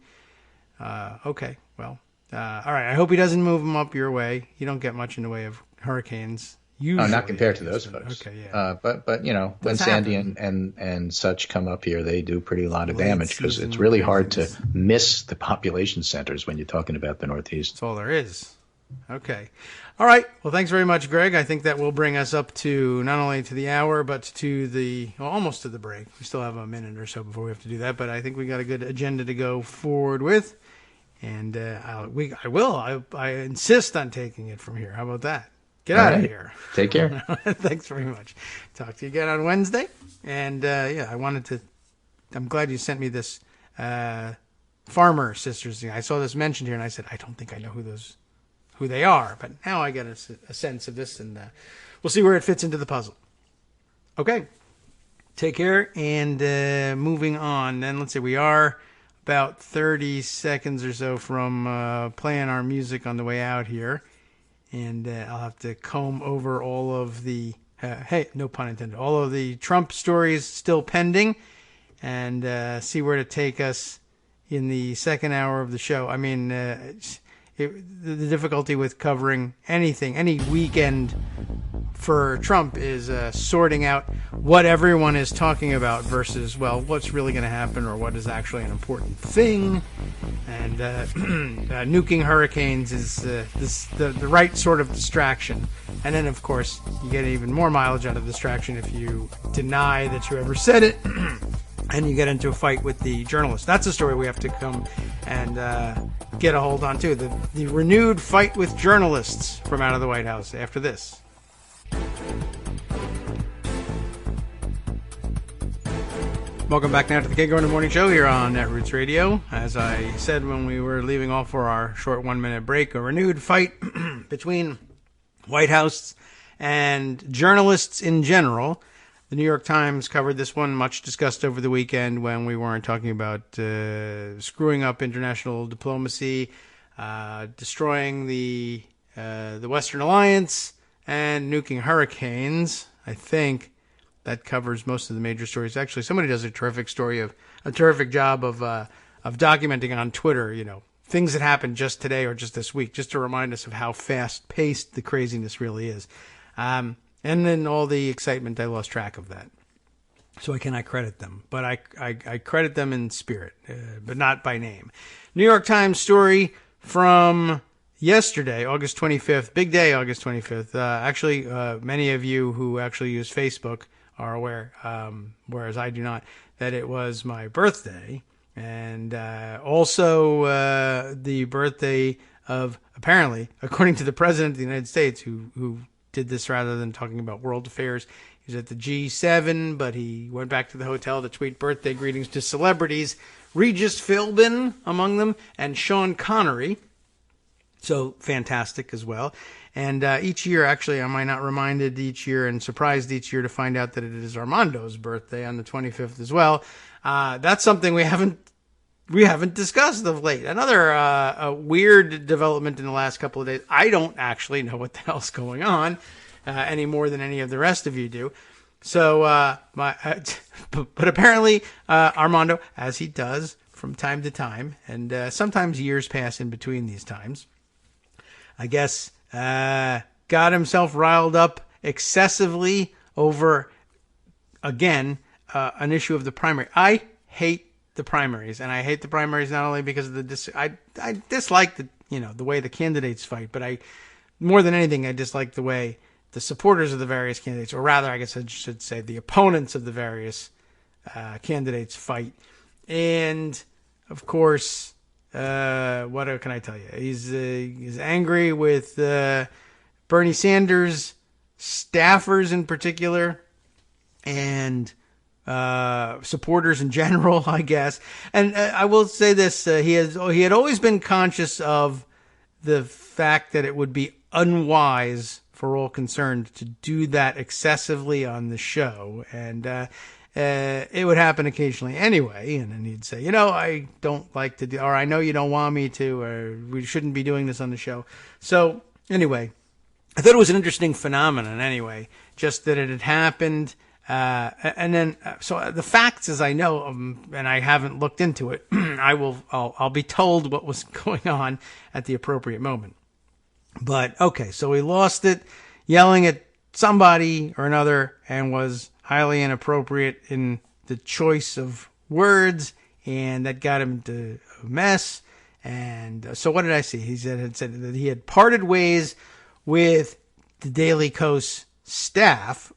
Okay. Well, all right. I hope he doesn't move them up your way. You don't get much in the way of hurricanes. Usually, not compared to those folks. Okay, yeah. But when Sandy and such come up here, they do pretty lot of damage, because it's really hard to miss the population centers when you're talking about the Northeast. That's all there is. Okay. All right. Well, thanks very much, Greg. I think that will bring us up to not only to the hour, but to almost to the break. We still have a minute or so before we have to do that, but I think we got a good agenda to go forward with. And I insist on taking it from here. How about that? Get out of here. Take care. Thanks very much. Talk to you again on Wednesday. And I'm glad you sent me this Farmer Sisters thing. I saw this mentioned here, and I said, I don't think I know who they are. But now I get a sense of this, and we'll see where it fits into the puzzle. Okay. Take care. And moving on. Then let's see. We are about 30 seconds or so from playing our music on the way out here. And I'll have to comb over all of the, no pun intended, all of the Trump stories still pending, and see where to take us in the second hour of the show. I mean, the difficulty with covering anything, any weekend for Trump is sorting out what everyone is talking about versus, well, what's really going to happen or what is actually an important thing. And nuking hurricanes is the right sort of distraction. And then, of course, you get even more mileage out of distraction if you deny that you ever said it and you get into a fight with the journalist. That's a story we have to come and get a hold on, too. The renewed fight with journalists from out of the White House after this. Welcome back now to the Kagro in the Morning Show here on Netroots Radio. As I said when we were leaving off for our short 1-minute break, a renewed fight between White House and journalists in general. The New York Times covered this one, much discussed over the weekend when we weren't talking about screwing up international diplomacy, destroying the Western Alliance, and nuking hurricanes. I think that covers most of the major stories. Actually, somebody does a terrific job of documenting on Twitter, things that happened just today or just this week, just to remind us of how fast-paced the craziness really is. And then all the excitement, I lost track of that. So I cannot credit them. But I credit them in spirit, but not by name. New York Times story from yesterday, August 25th, big day, August 25th. Actually, many of you who actually use Facebook are aware, whereas I do not, that it was my birthday. And also the birthday of, apparently, according to the President of the United States, who did this rather than talking about world affairs. He was at the G7, but he went back to the hotel to tweet birthday greetings to celebrities. Regis Philbin among them, and Sean Connery. So fantastic as well. And each year, actually, am I not reminded each year and surprised each year to find out that it is Armando's birthday on the 25th as well. That's something we haven't discussed of late. Another a weird development in the last couple of days. I don't actually know what the hell's going on any more than any of the rest of you do. So, but apparently Armando, as he does from time to time, and sometimes years pass in between these times, I guess got himself riled up excessively over, again, an issue of the primary. I hate the primaries, and I hate the primaries not only because of I dislike the way the candidates fight, but more than anything I dislike the way the supporters of the various candidates, or rather I guess I should say the opponents of the various candidates fight. And of course, what can I tell you? He's angry with Bernie Sanders staffers in particular, and supporters in general, I guess. And I will say this, he had always been conscious of the fact that it would be unwise for all concerned to do that excessively on the show. And it would happen occasionally anyway. And then he'd say, I don't like to do, or I know you don't want me to, or we shouldn't be doing this on the show. So anyway, I thought it was an interesting phenomenon anyway, just that it had happened. And then, so the facts as I know them, and I haven't looked into it, I'll be told what was going on at the appropriate moment. But okay, so he lost it yelling at somebody or another and was highly inappropriate in the choice of words, and that got him into a mess. And so what did I see? He had said that he had parted ways with the Daily Kos staff,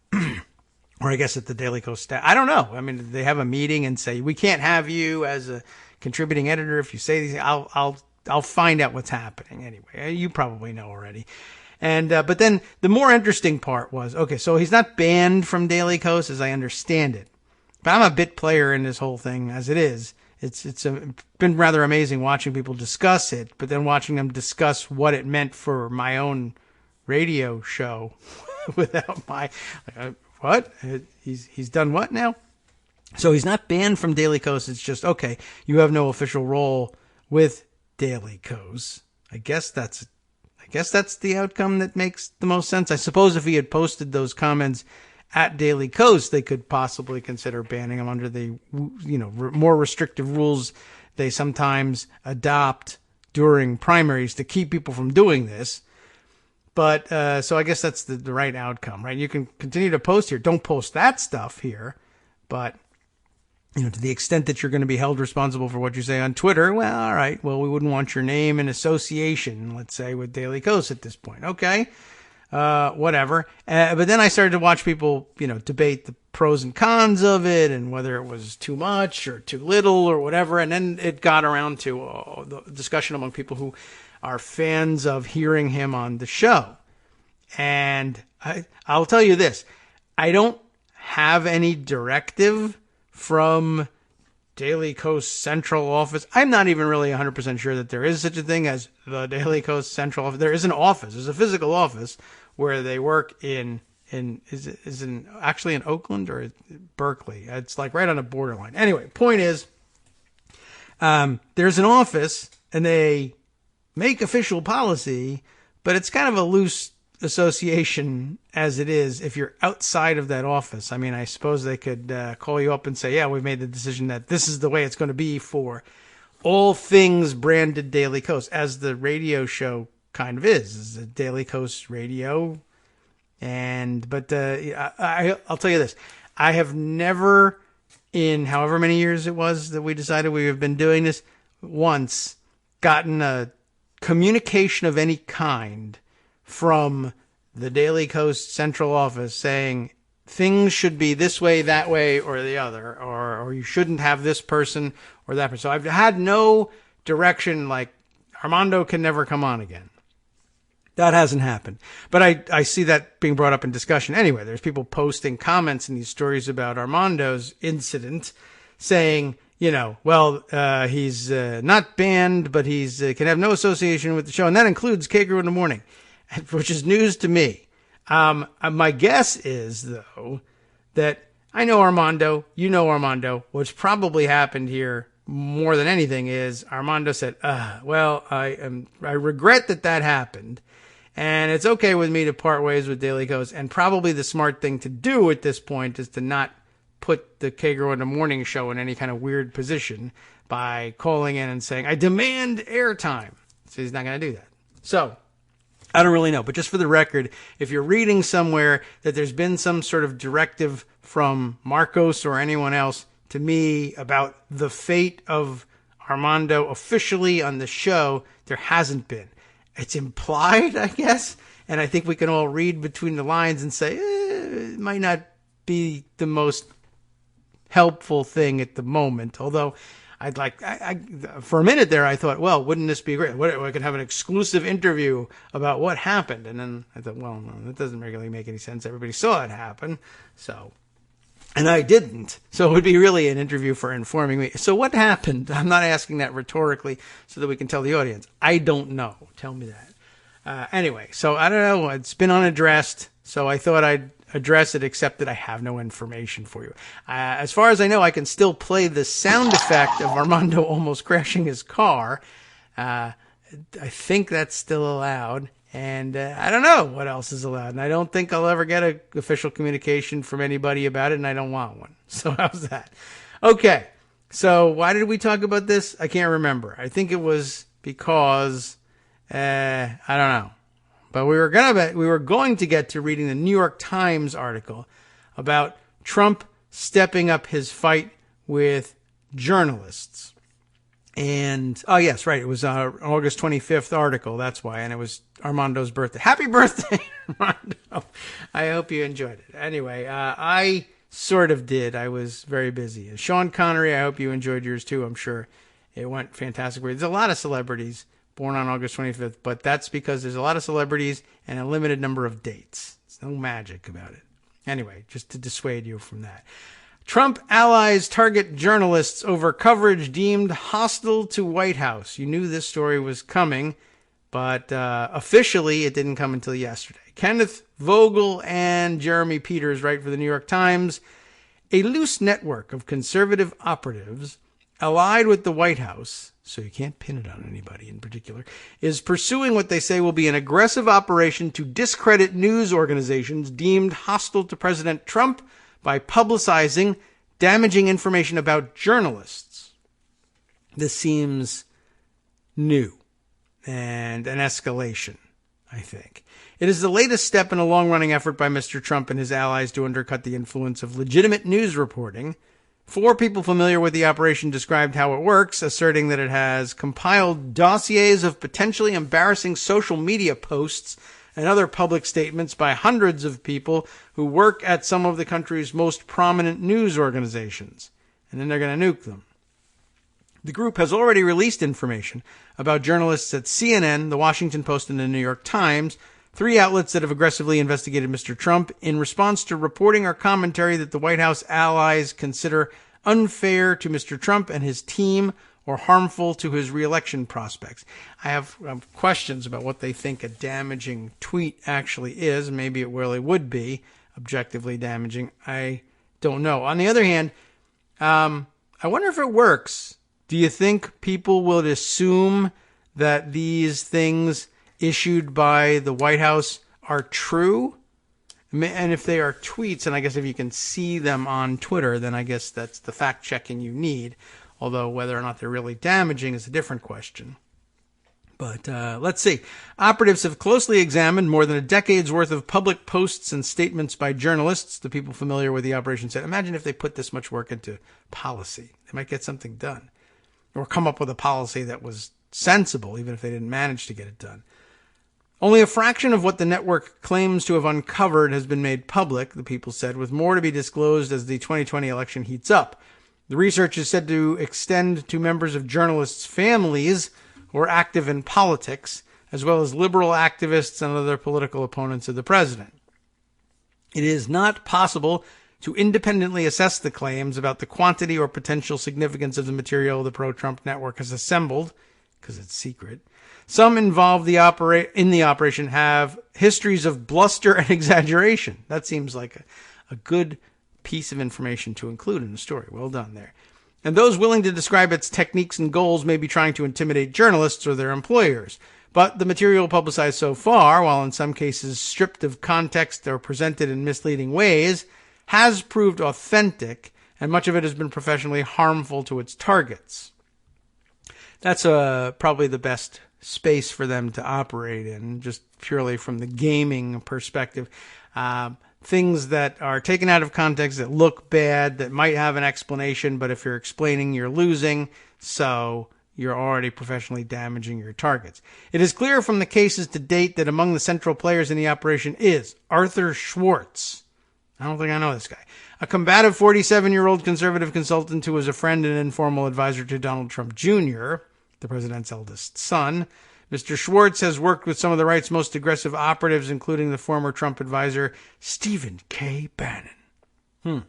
or I guess at the Daily Kos staff. I don't know. I mean, they have a meeting and say, we can't have you as a contributing editor if you say these. I'll find out what's happening anyway. You probably know already. And but then the more interesting part was, okay, so he's not banned from Daily Kos as I understand it. But I'm a bit player in this whole thing as it is. It's been rather amazing watching people discuss it, but then watching them discuss what it meant for my own radio show without my, what? He's done what now? So he's not banned from Daily Kos. It's just, okay, you have no official role with Daily Kos. I guess that's the outcome that makes the most sense. I suppose if he had posted those comments at Daily Kos, they could possibly consider banning him under the, more restrictive rules they sometimes adopt during primaries to keep people from doing this. But, so I guess that's the right outcome, right? You can continue to post here. Don't post that stuff here. But, to the extent that you're going to be held responsible for what you say on Twitter, well, all right. Well, we wouldn't want your name in association, let's say, with Daily Kos at this point. Okay. Whatever. But then I started to watch people, debate the pros and cons of it and whether it was too much or too little or whatever. And then it got around to the discussion among people who are fans of hearing him on the show. And I'll tell you this, I don't have any directive from Daily Kos Central Office. I'm not even really 100% sure that there is such a thing as the Daily Kos Central Office. There is an office. There's a physical office where they work actually in Oakland or Berkeley. It's like right on a borderline. Anyway, point is, there's an office and they make official policy, but it's kind of a loose association as it is if you're outside of that office. I mean, I suppose they could call you up and say, yeah, we've made the decision that this is the way it's going to be for all things branded Daily Kos, as the radio show kind of is a Daily Kos radio. But I'll tell you this, I have never, in however many years it was that we decided we have been doing this, once gotten a communication of any kind from the Daily Kos Central Office saying things should be this way, that way, or the other, or you shouldn't have this person or that person. So I've had no direction like Armando can never come on again. That hasn't happened. But I see that being brought up in discussion anyway. There's people posting comments in these stories about Armando's incident saying, he's not banned, but he's can have no association with the show. And that includes Kagro in the Morning, which is news to me. My guess is, though, that I know Armando, you know Armando. What's probably happened here more than anything is Armando said, I regret that happened. And it's okay with me to part ways with Daily Kos. And probably the smart thing to do at this point is to not put the Kagro in the Morning show in any kind of weird position by calling in and saying, I demand airtime. So he's not going to do that. So I don't really know. But just for the record, if you're reading somewhere that there's been some sort of directive from Marcos or anyone else to me about the fate of Armando officially on the show, there hasn't been. It's implied, I guess, and I think we can all read between the lines and say, it might not be the most helpful thing at the moment. Although I'd like, for a minute there, I thought, well, wouldn't this be great? We could have an exclusive interview about what happened. And then I thought, well, no, that doesn't really make any sense. Everybody saw it happen. So And I didn't. So it would be really an interview for informing me. So what happened? I'm not asking that rhetorically so that we can tell the audience. I don't know. Tell me that. Anyway, so I don't know. It's been unaddressed. So I thought I'd address it, except that I have no information for you. As far as I know, I can still play the sound effect of Armando almost crashing his car. I think that's still allowed. And I don't know what else is allowed. And I don't think I'll ever get an official communication from anybody about it, and I don't want one. So how's that? Okay. So why did we talk about this? I can't remember. I think it was because, I don't know. But we were going to get to reading the New York Times article about Trump stepping up his fight with journalists. And, oh yes, right. It was an August 25th article. That's why. And it was Armando's birthday. Happy birthday, Armando. I hope you enjoyed it. Anyway, I sort of did. I was very busy. And Sean Connery, I hope you enjoyed yours too. I'm sure it went fantastic. There's a lot of celebrities born on August 25th, but that's because there's a lot of celebrities and a limited number of dates. There's no magic about it. Anyway, just to dissuade you from that. Trump allies target journalists over coverage deemed hostile to White House. You knew this story was coming, but officially it didn't come until yesterday. Kenneth Vogel and Jeremy Peters write for the New York Times. A loose network of conservative operatives allied with the White House, so you can't pin it on anybody in particular, is pursuing what they say will be an aggressive operation to discredit news organizations deemed hostile to President Trump by publicizing damaging information about journalists. This seems new and an escalation, I think. It is the latest step in a long-running effort by Mr. Trump and his allies to undercut the influence of legitimate news reporting. 4 people familiar with the operation described how it works, asserting that it has compiled dossiers of potentially embarrassing social media posts and other public statements by hundreds of people who work at some of the country's most prominent news organizations. And then they're going to nuke them. The group has already released information about journalists at CNN, The Washington Post, and The New York Times, 3 outlets that have aggressively investigated Mr. Trump in response to reporting or commentary that the White House allies consider unfair to Mr. Trump and his team or harmful to his reelection prospects. I have questions about what they think a damaging tweet actually is. Maybe it really would be objectively damaging. I don't know. On the other hand, I wonder if it works. Do you think people would assume that these things issued by the White House are true? And if they are tweets, and I guess if you can see them on Twitter, then I guess that's the fact-checking you need. Although whether or not they're really damaging is a different question. But let's see. Operatives have closely examined more than a decade's worth of public posts and statements by journalists. The people familiar with the operation said, imagine if they put this much work into policy. They might get something done. Or come up with a policy that was sensible, even if they didn't manage to get it done. Only a fraction of what the network claims to have uncovered has been made public, the people said, with more to be disclosed as the 2020 election heats up. The research is said to extend to members of journalists' families who are active in politics, as well as liberal activists and other political opponents of the president. It is not possible to independently assess the claims about the quantity or potential significance of the material the pro-Trump network has assembled, because it's secret. Some involved in the operation have histories of bluster and exaggeration. That seems like a good piece of information to include in the story. Well done there. And those willing to describe its techniques and goals may be trying to intimidate journalists or their employers. But the material publicized so far, while in some cases stripped of context or presented in misleading ways, has proved authentic, and much of it has been professionally harmful to its targets. That's probably the best space for them to operate in, just purely from the gaming perspective. Things that are taken out of context, that look bad, that might have an explanation, but if you're explaining, you're losing, so you're already professionally damaging your targets. It is clear from the cases to date that among the central players in the operation is Arthur Schwartz. I don't think I know this guy. A combative 47-year-old conservative consultant who was a friend and informal advisor to Donald Trump Jr., the president's eldest son. Mr. Schwartz has worked with some of the right's most aggressive operatives, including the former Trump advisor, Stephen K. Bannon.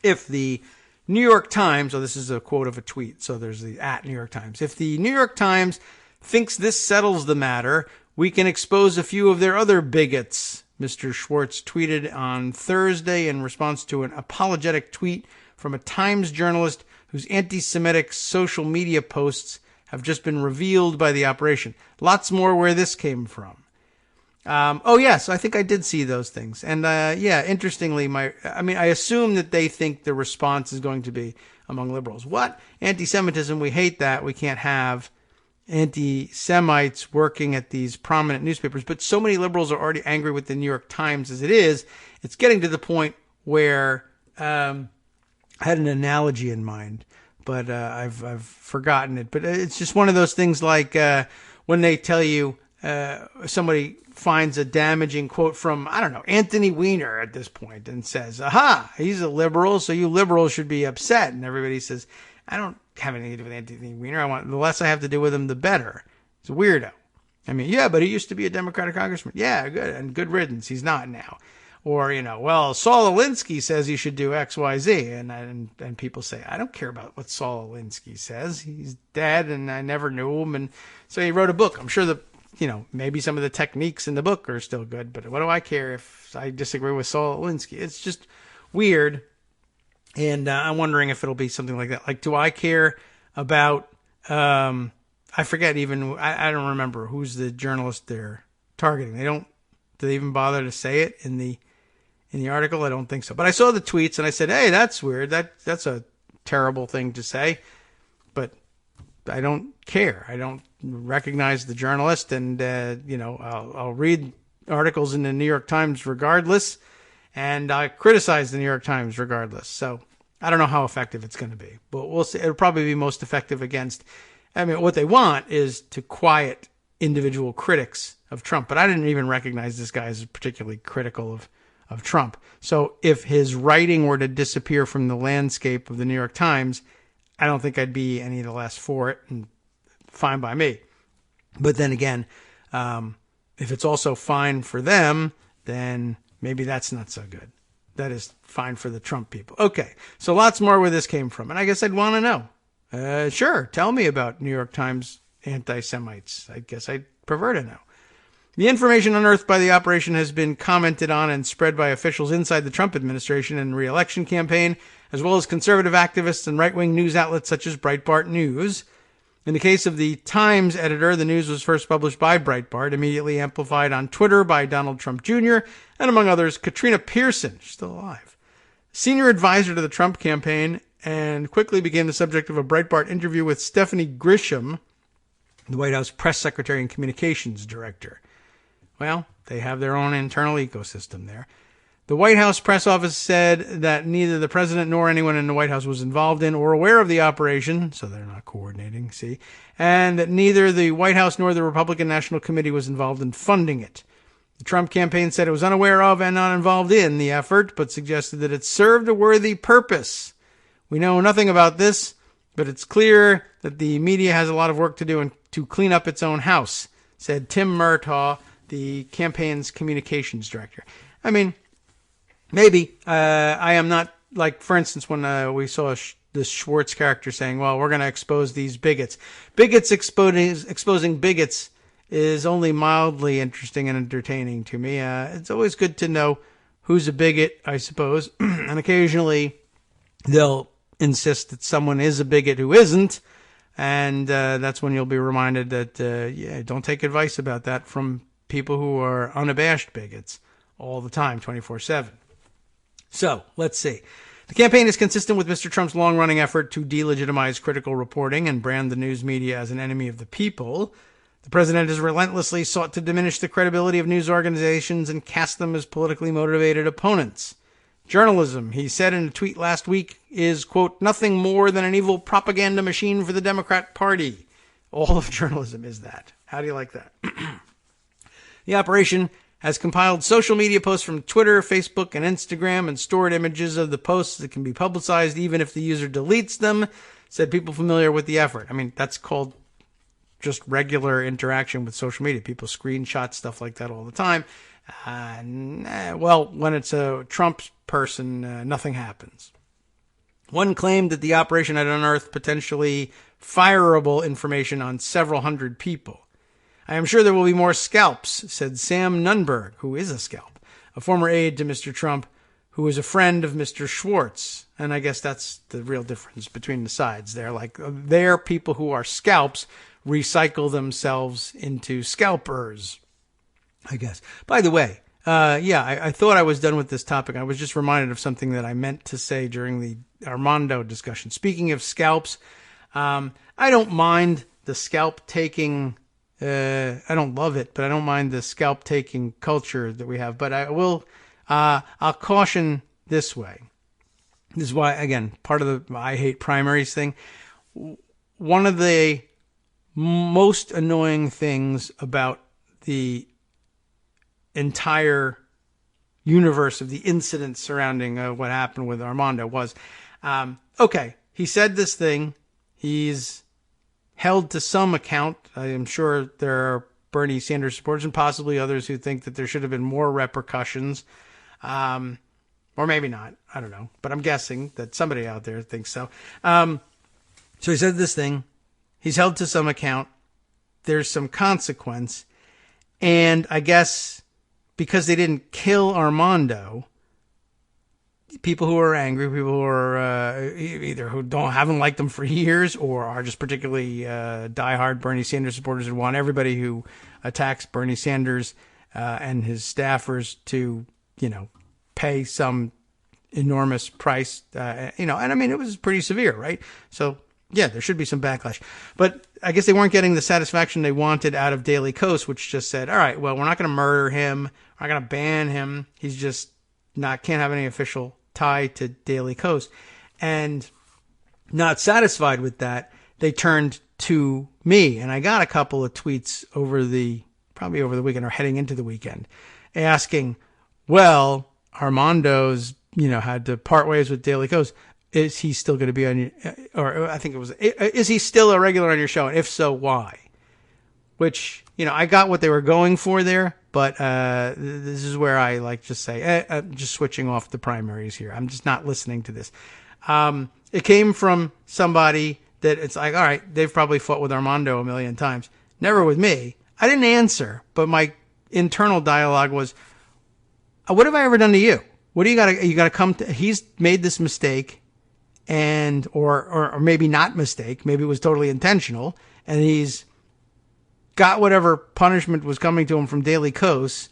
if the New York Times, so this is a quote of a tweet, so there's the @ New York Times. If the New York Times thinks this settles the matter, we can expose a few of their other bigots, Mr. Schwartz tweeted on Thursday in response to an apologetic tweet from a Times journalist whose anti-Semitic social media posts have just been revealed by the operation. Lots more where this came from. Yes, I think I did see those things. And, interestingly, I assume that they think the response is going to be among liberals. What? Anti-Semitism, we hate that. We can't have anti-Semites working at these prominent newspapers. But so many liberals are already angry with the New York Times as it is. It's getting to the point where, I had an analogy in mind, but, I've forgotten it. But it's just one of those things like, when they tell you, somebody finds a damaging quote from, I don't know, Anthony Weiner at this point and says, aha, he's a liberal, so you liberals should be upset. And everybody says, I don't have anything to do with Anthony Weiner. The less I have to do with him, the better. He's a weirdo. I mean, yeah, but he used to be a Democratic congressman. Yeah, good. And good riddance. He's not now. Or, well, Saul Alinsky says you should do X, Y, Z. And people say, I don't care about what Saul Alinsky says. He's dead and I never knew him. And so he wrote a book. I'm sure maybe some of the techniques in the book are still good, but what do I care if I disagree with Saul Alinsky? It's just weird. And I'm wondering if it'll be something like that. Like, do I care about, I forget even, I don't remember who's the journalist they're targeting. Do they even bother to say it in the article? I don't think so. But I saw the tweets and I said, hey, that's weird. That's a terrible thing to say. But I don't care. I don't recognize the journalist, and I'll read articles in the New York Times regardless, and I criticize the New York Times regardless. So I don't know how effective it's going to be, but we'll see. It'll probably be most effective against. What they want is to quiet individual critics of Trump, but I didn't even recognize this guy as particularly critical of Trump. So if his writing were to disappear from the landscape of the New York Times, I don't think I'd be any the less for it, and fine by me. But then again, if it's also fine for them, then maybe that's not so good. That is fine for the Trump people. Okay, so lots more where this came from. And I guess I'd want to know. Sure, tell me about New York Times anti-Semites. I guess I'd prefer to know. The information unearthed by the operation has been commented on and spread by officials inside the Trump administration and re-election campaign, as well as conservative activists and right-wing news outlets such as Breitbart News. In the case of the Times editor, the news was first published by Breitbart, immediately amplified on Twitter by Donald Trump Jr., and among others, Katrina Pearson, she's still alive, senior advisor to the Trump campaign, and quickly became the subject of a Breitbart interview with Stephanie Grisham, the White House press secretary and communications director. Well, they have their own internal ecosystem there. The White House press office said that neither the president nor anyone in the White House was involved in or aware of the operation, so they're not coordinating, and that neither the White House nor the Republican National Committee was involved in funding it. The Trump campaign said it was unaware of and not involved in the effort, but suggested that it served a worthy purpose. We know nothing about this, but it's clear that the media has a lot of work to do and to clean up its own house, said Tim Murtaugh, the campaign's communications director. Maybe. I am not, like, for instance, when we saw this Schwartz character saying, well, we're going to expose these bigots. Bigots exposing bigots is only mildly interesting and entertaining to me. It's always good to know who's a bigot, I suppose. And occasionally they'll insist that someone is a bigot who isn't. And that's when you'll be reminded that, don't take advice about that from people who are unabashed bigots all the time, 24/7. So, let's see. The campaign is consistent with Mr. Trump's long-running effort to delegitimize critical reporting and brand the news media as an enemy of the people. The president has relentlessly sought to diminish the credibility of news organizations and cast them as politically motivated opponents. Journalism, he said in a tweet last week, is, quote, nothing more than an evil propaganda machine for the Democrat Party. All of journalism is that. How do you like that? The operation has compiled social media posts from Twitter, Facebook, and Instagram and stored images of the posts that can be publicized even if the user deletes them, said people familiar with the effort. That's called just regular interaction with social media. People screenshot stuff like that all the time. When it's a Trump person, nothing happens. One claimed that the operation had unearthed potentially fireable information on several hundred people. I am sure there will be more scalps, said Sam Nunberg, who is a scalp, a former aide to Mr. Trump, who is a friend of Mr. Schwartz. And I guess that's the real difference between the sides there. Like, they're people who are scalps recycle themselves into scalpers, I guess. By the way, I thought I was done with this topic. I was just reminded of something that I meant to say during the Armando discussion. Speaking of scalps, I don't mind the scalp taking. I don't love it, but I don't mind the scalp taking culture that we have. But I will. I'll caution this way. This is why, again, part of the I hate primaries thing. One of the most annoying things about the entire universe of the incidents surrounding what happened with Armando was, okay, he said this thing. He's held to some account. I am sure there are Bernie Sanders supporters and possibly others who think that there should have been more repercussions. Or maybe not. I don't know. But I'm guessing that somebody out there thinks so. So he said this thing. He's held to some account. There's some consequence. And I guess because they didn't kill Armando, people who are angry, people who are either who haven't liked them for years or are just particularly diehard Bernie Sanders supporters and want everybody who attacks Bernie Sanders and his staffers to, pay some enormous price, and I mean, it was pretty severe, right? So, yeah, there should be some backlash. But I guess they weren't getting the satisfaction they wanted out of Daily Kos, which just said, all right, well, we're not going to murder him. We're not going to ban him. He's just can't have any official tie to Daily Kos. And not satisfied with that, they turned to me. And I got a couple of tweets probably over the weekend or heading into the weekend, asking, well, Armando's, had to part ways with Daily Kos. Is he still going to be on your, or I think it was, is he still a regular on your show? And if so, why? Which, I got what they were going for there, but this is where I just say, I'm just switching off the primaries here. I'm just not listening to this. It came from somebody that it's like, all right, they've probably fought with Armando a million times. Never with me. I didn't answer, but my internal dialogue was, what have I ever done to you? What do you gotta come to? He's made this mistake and, or maybe not mistake. Maybe it was totally intentional and he's got whatever punishment was coming to him from Daily Kos.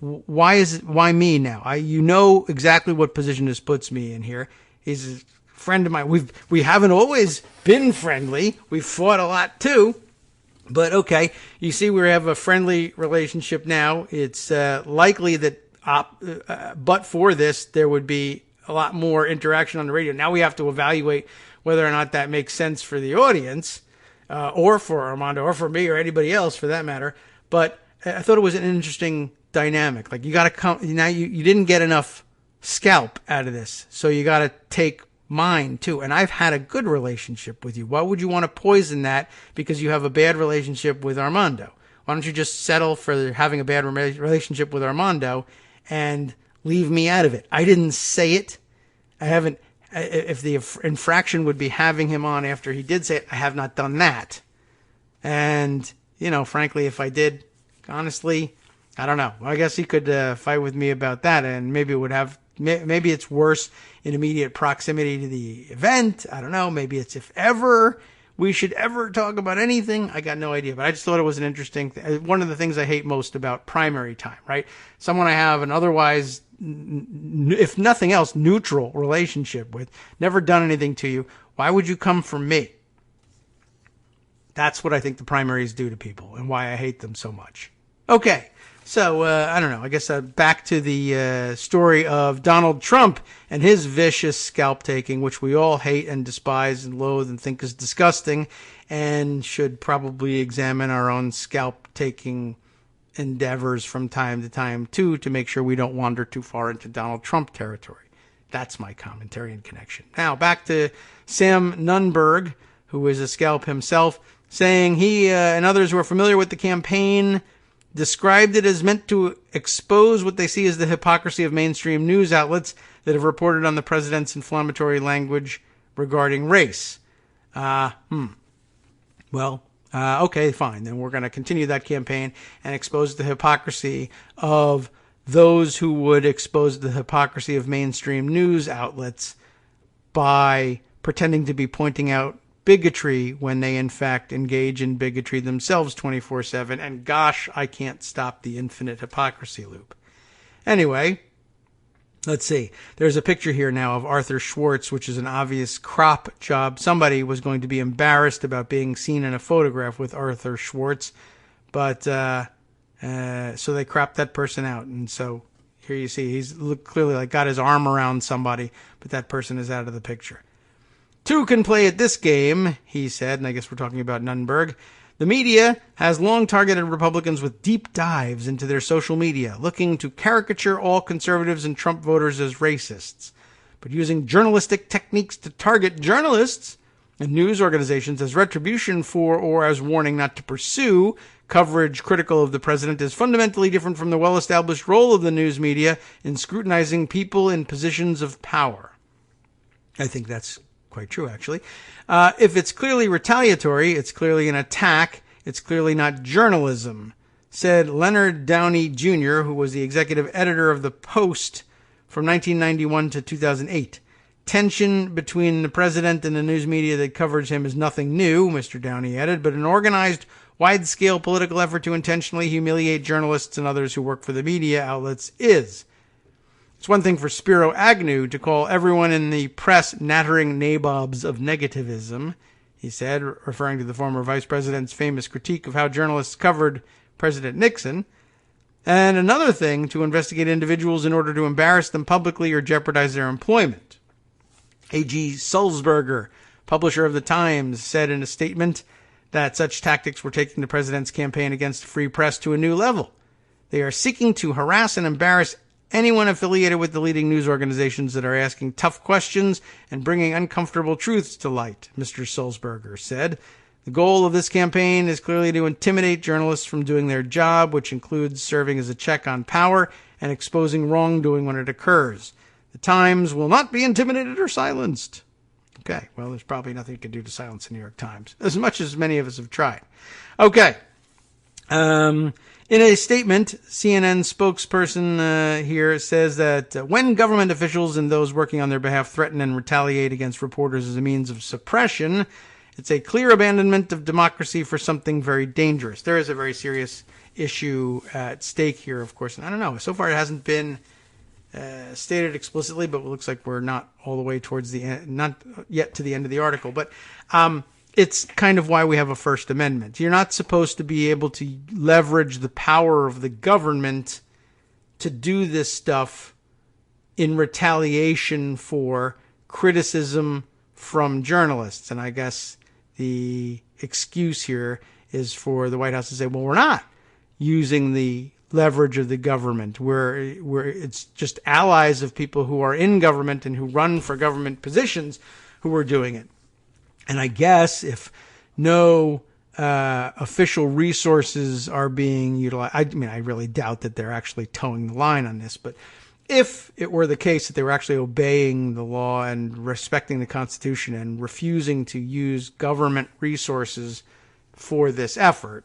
Why me now? You know exactly what position this puts me in here. He's a friend of mine. We haven't always been friendly. We've fought a lot too. But okay, you see we have a friendly relationship now. It's likely that but for this, there would be a lot more interaction on the radio. Now we have to evaluate whether or not that makes sense for the audience, or for Armando, or for me, or anybody else for that matter. But I thought it was an interesting dynamic. Like, you got to come now. You didn't get enough scalp out of this, so you got to take mine too. And I've had a good relationship with you. Why would you want to poison that because you have a bad relationship with Armando? Why don't you just settle for having a bad relationship with Armando and leave me out of it? I didn't say it. I haven't. If the infraction would be having him on after he did say it, I have not done that. And, frankly, if I did, honestly, I don't know. I guess he could fight with me about that, and maybe it's worse in immediate proximity to the event. I don't know. Maybe it's if ever we should ever talk about anything. I got no idea, but I just thought it was an interesting one of the things I hate most about primary time, right? Someone I have an otherwise, if nothing else, neutral relationship with, never done anything to you. Why would you come for me? That's what I think the primaries do to people and why I hate them so much. Okay. So, I don't know. I guess back to the story of Donald Trump and his vicious scalp taking, which we all hate and despise and loathe and think is disgusting, and should probably examine our own scalp taking endeavors from time to time, too, to make sure we don't wander too far into Donald Trump territory. That's my commentary and connection. Now, back to Sam Nunberg, who is a scalp himself, saying he and others who are familiar with the campaign described it as meant to expose what they see as the hypocrisy of mainstream news outlets that have reported on the president's inflammatory language regarding race. Okay, fine. Then we're going to continue that campaign and expose the hypocrisy of those who would expose the hypocrisy of mainstream news outlets by pretending to be pointing out bigotry when they in fact engage in bigotry themselves 24/7. And gosh, I can't stop the infinite hypocrisy loop. Anyway, let's see. There's a picture here now of Arthur Schwartz, which is an obvious crop job. Somebody was going to be embarrassed about being seen in a photograph with Arthur Schwartz, but so they cropped that person out. And so here you see he's clearly like got his arm around somebody, but that person is out of the picture. Two can play at this game, he said, and I guess we're talking about Nunberg. The media has long targeted Republicans with deep dives into their social media, looking to caricature all conservatives and Trump voters as racists. But using journalistic techniques to target journalists and news organizations as retribution for or as warning not to pursue coverage critical of the president is fundamentally different from the well-established role of the news media in scrutinizing people in positions of power. I think that's quite true, actually. If it's clearly retaliatory, it's clearly an attack. It's clearly not journalism, said Leonard Downey Jr., who was the executive editor of The Post from 1991 to 2008. Tension between the president and the news media that covers him is nothing new, Mr. Downey added, but an organized, wide-scale political effort to intentionally humiliate journalists and others who work for the media outlets is. It's one thing for Spiro Agnew to call everyone in the press nattering nabobs of negativism, he said, referring to the former vice president's famous critique of how journalists covered President Nixon, and another thing to investigate individuals in order to embarrass them publicly or jeopardize their employment. A.G. Sulzberger, publisher of The Times, said in a statement that such tactics were taking the president's campaign against the free press to a new level. They are seeking to harass and embarrass anyone affiliated with the leading news organizations that are asking tough questions and bringing uncomfortable truths to light, Mr. Sulzberger said. The goal of this campaign is clearly to intimidate journalists from doing their job, which includes serving as a check on power and exposing wrongdoing when it occurs. The Times will not be intimidated or silenced. Okay, well, there's probably nothing you can do to silence the New York Times, as much as many of us have tried. Okay. In a statement, CNN spokesperson here says that when government officials and those working on their behalf threaten and retaliate against reporters as a means of suppression, it's a clear abandonment of democracy for something very dangerous. There is a very serious issue at stake here, of course. And I don't know. So far, it hasn't been stated explicitly, but it looks like we're not all the way towards the end, not yet to the end of the article. But it's kind of why we have a First Amendment. You're not supposed to be able to leverage the power of the government to do this stuff in retaliation for criticism from journalists. And I guess the excuse here is for the White House to say, well, we're not using the leverage of the government. We're it's just allies of people who are in government and who run for government positions who are doing it. And I guess if no official resources are being utilized, I mean, I really doubt that they're actually towing the line on this, but if it were the case that they were actually obeying the law and respecting the Constitution and refusing to use government resources for this effort,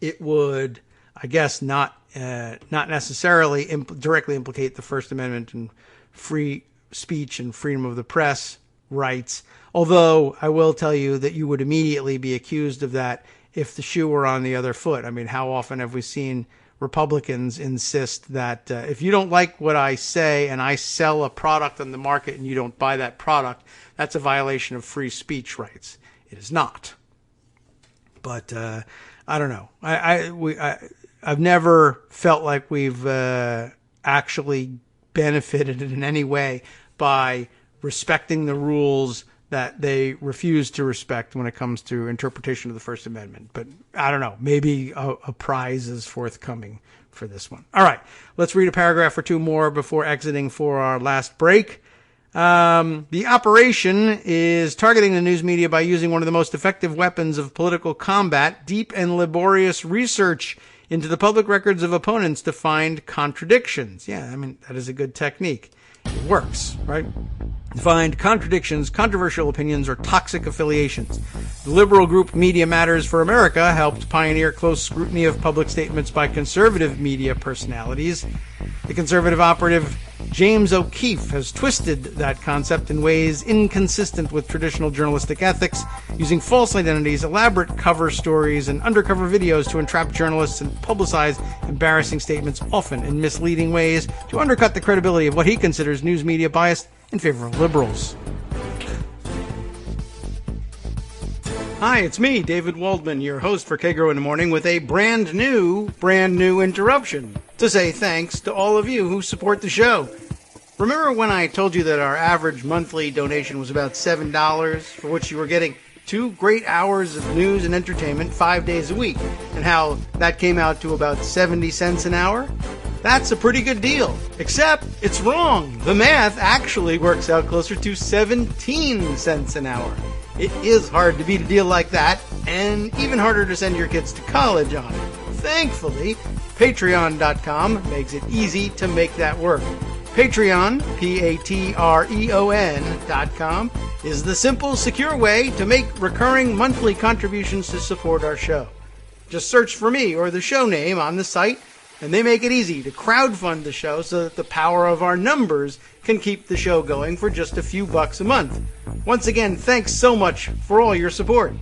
it would, I guess, not necessarily directly implicate the First Amendment and free speech and freedom of the press rights. Although I will tell you that you would immediately be accused of that if the shoe were on the other foot. I mean, how often have we seen Republicans insist that if you don't like what I say and I sell a product on the market and you don't buy that product, that's a violation of free speech rights. It is not. But I don't know. I've never felt like we've actually benefited in any way by respecting the rules that they refuse to respect when it comes to interpretation of the First Amendment. But I don't know. Maybe a prize is forthcoming for this one. All right. Let's read a paragraph or two more before exiting for our last break. The operation is targeting the news media by using one of the most effective weapons of political combat, deep and laborious research into the public records of opponents to find contradictions. Yeah, I mean, that is a good technique. It works, right? Find contradictions, controversial opinions, or toxic affiliations. The liberal group Media Matters for America helped pioneer close scrutiny of public statements by conservative media personalities. The conservative operative James O'Keefe has twisted that concept in ways inconsistent with traditional journalistic ethics, using false identities, elaborate cover stories, and undercover videos to entrap journalists and publicize embarrassing statements, often in misleading ways, to undercut the credibility of what he considers news media biased in favor of liberals. Hi, it's me, David Waldman, your host for Kagro in the Morning, with a brand new interruption to say thanks to all of you who support the show. Remember when I told you that our average monthly donation was about $7, for which you were getting 2 great hours of news and entertainment 5 days a week, and how that came out to about 70 cents an hour? That's a pretty good deal. Except it's wrong. The math actually works out closer to 17 cents an hour. It is hard to beat a deal like that, and even harder to send your kids to college on. Thankfully, Patreon.com makes it easy to make that work. Patreon, Patreon.com, is the simple, secure way to make recurring monthly contributions to support our show. Just search for me or the show name on the site, and they make it easy to crowdfund the show so that the power of our numbers can keep the show going for just a few bucks a month. Once again, thanks so much for all your support.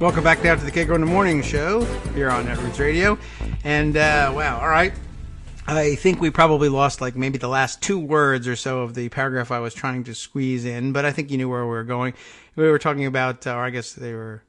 Welcome back now to the Kagro in the Morning show here on Netroots Radio. And, wow, all right. I think we probably lost like maybe the last 2 words or so of the paragraph I was trying to squeeze in, but I think you knew where we were going. We were talking about, or I guess they were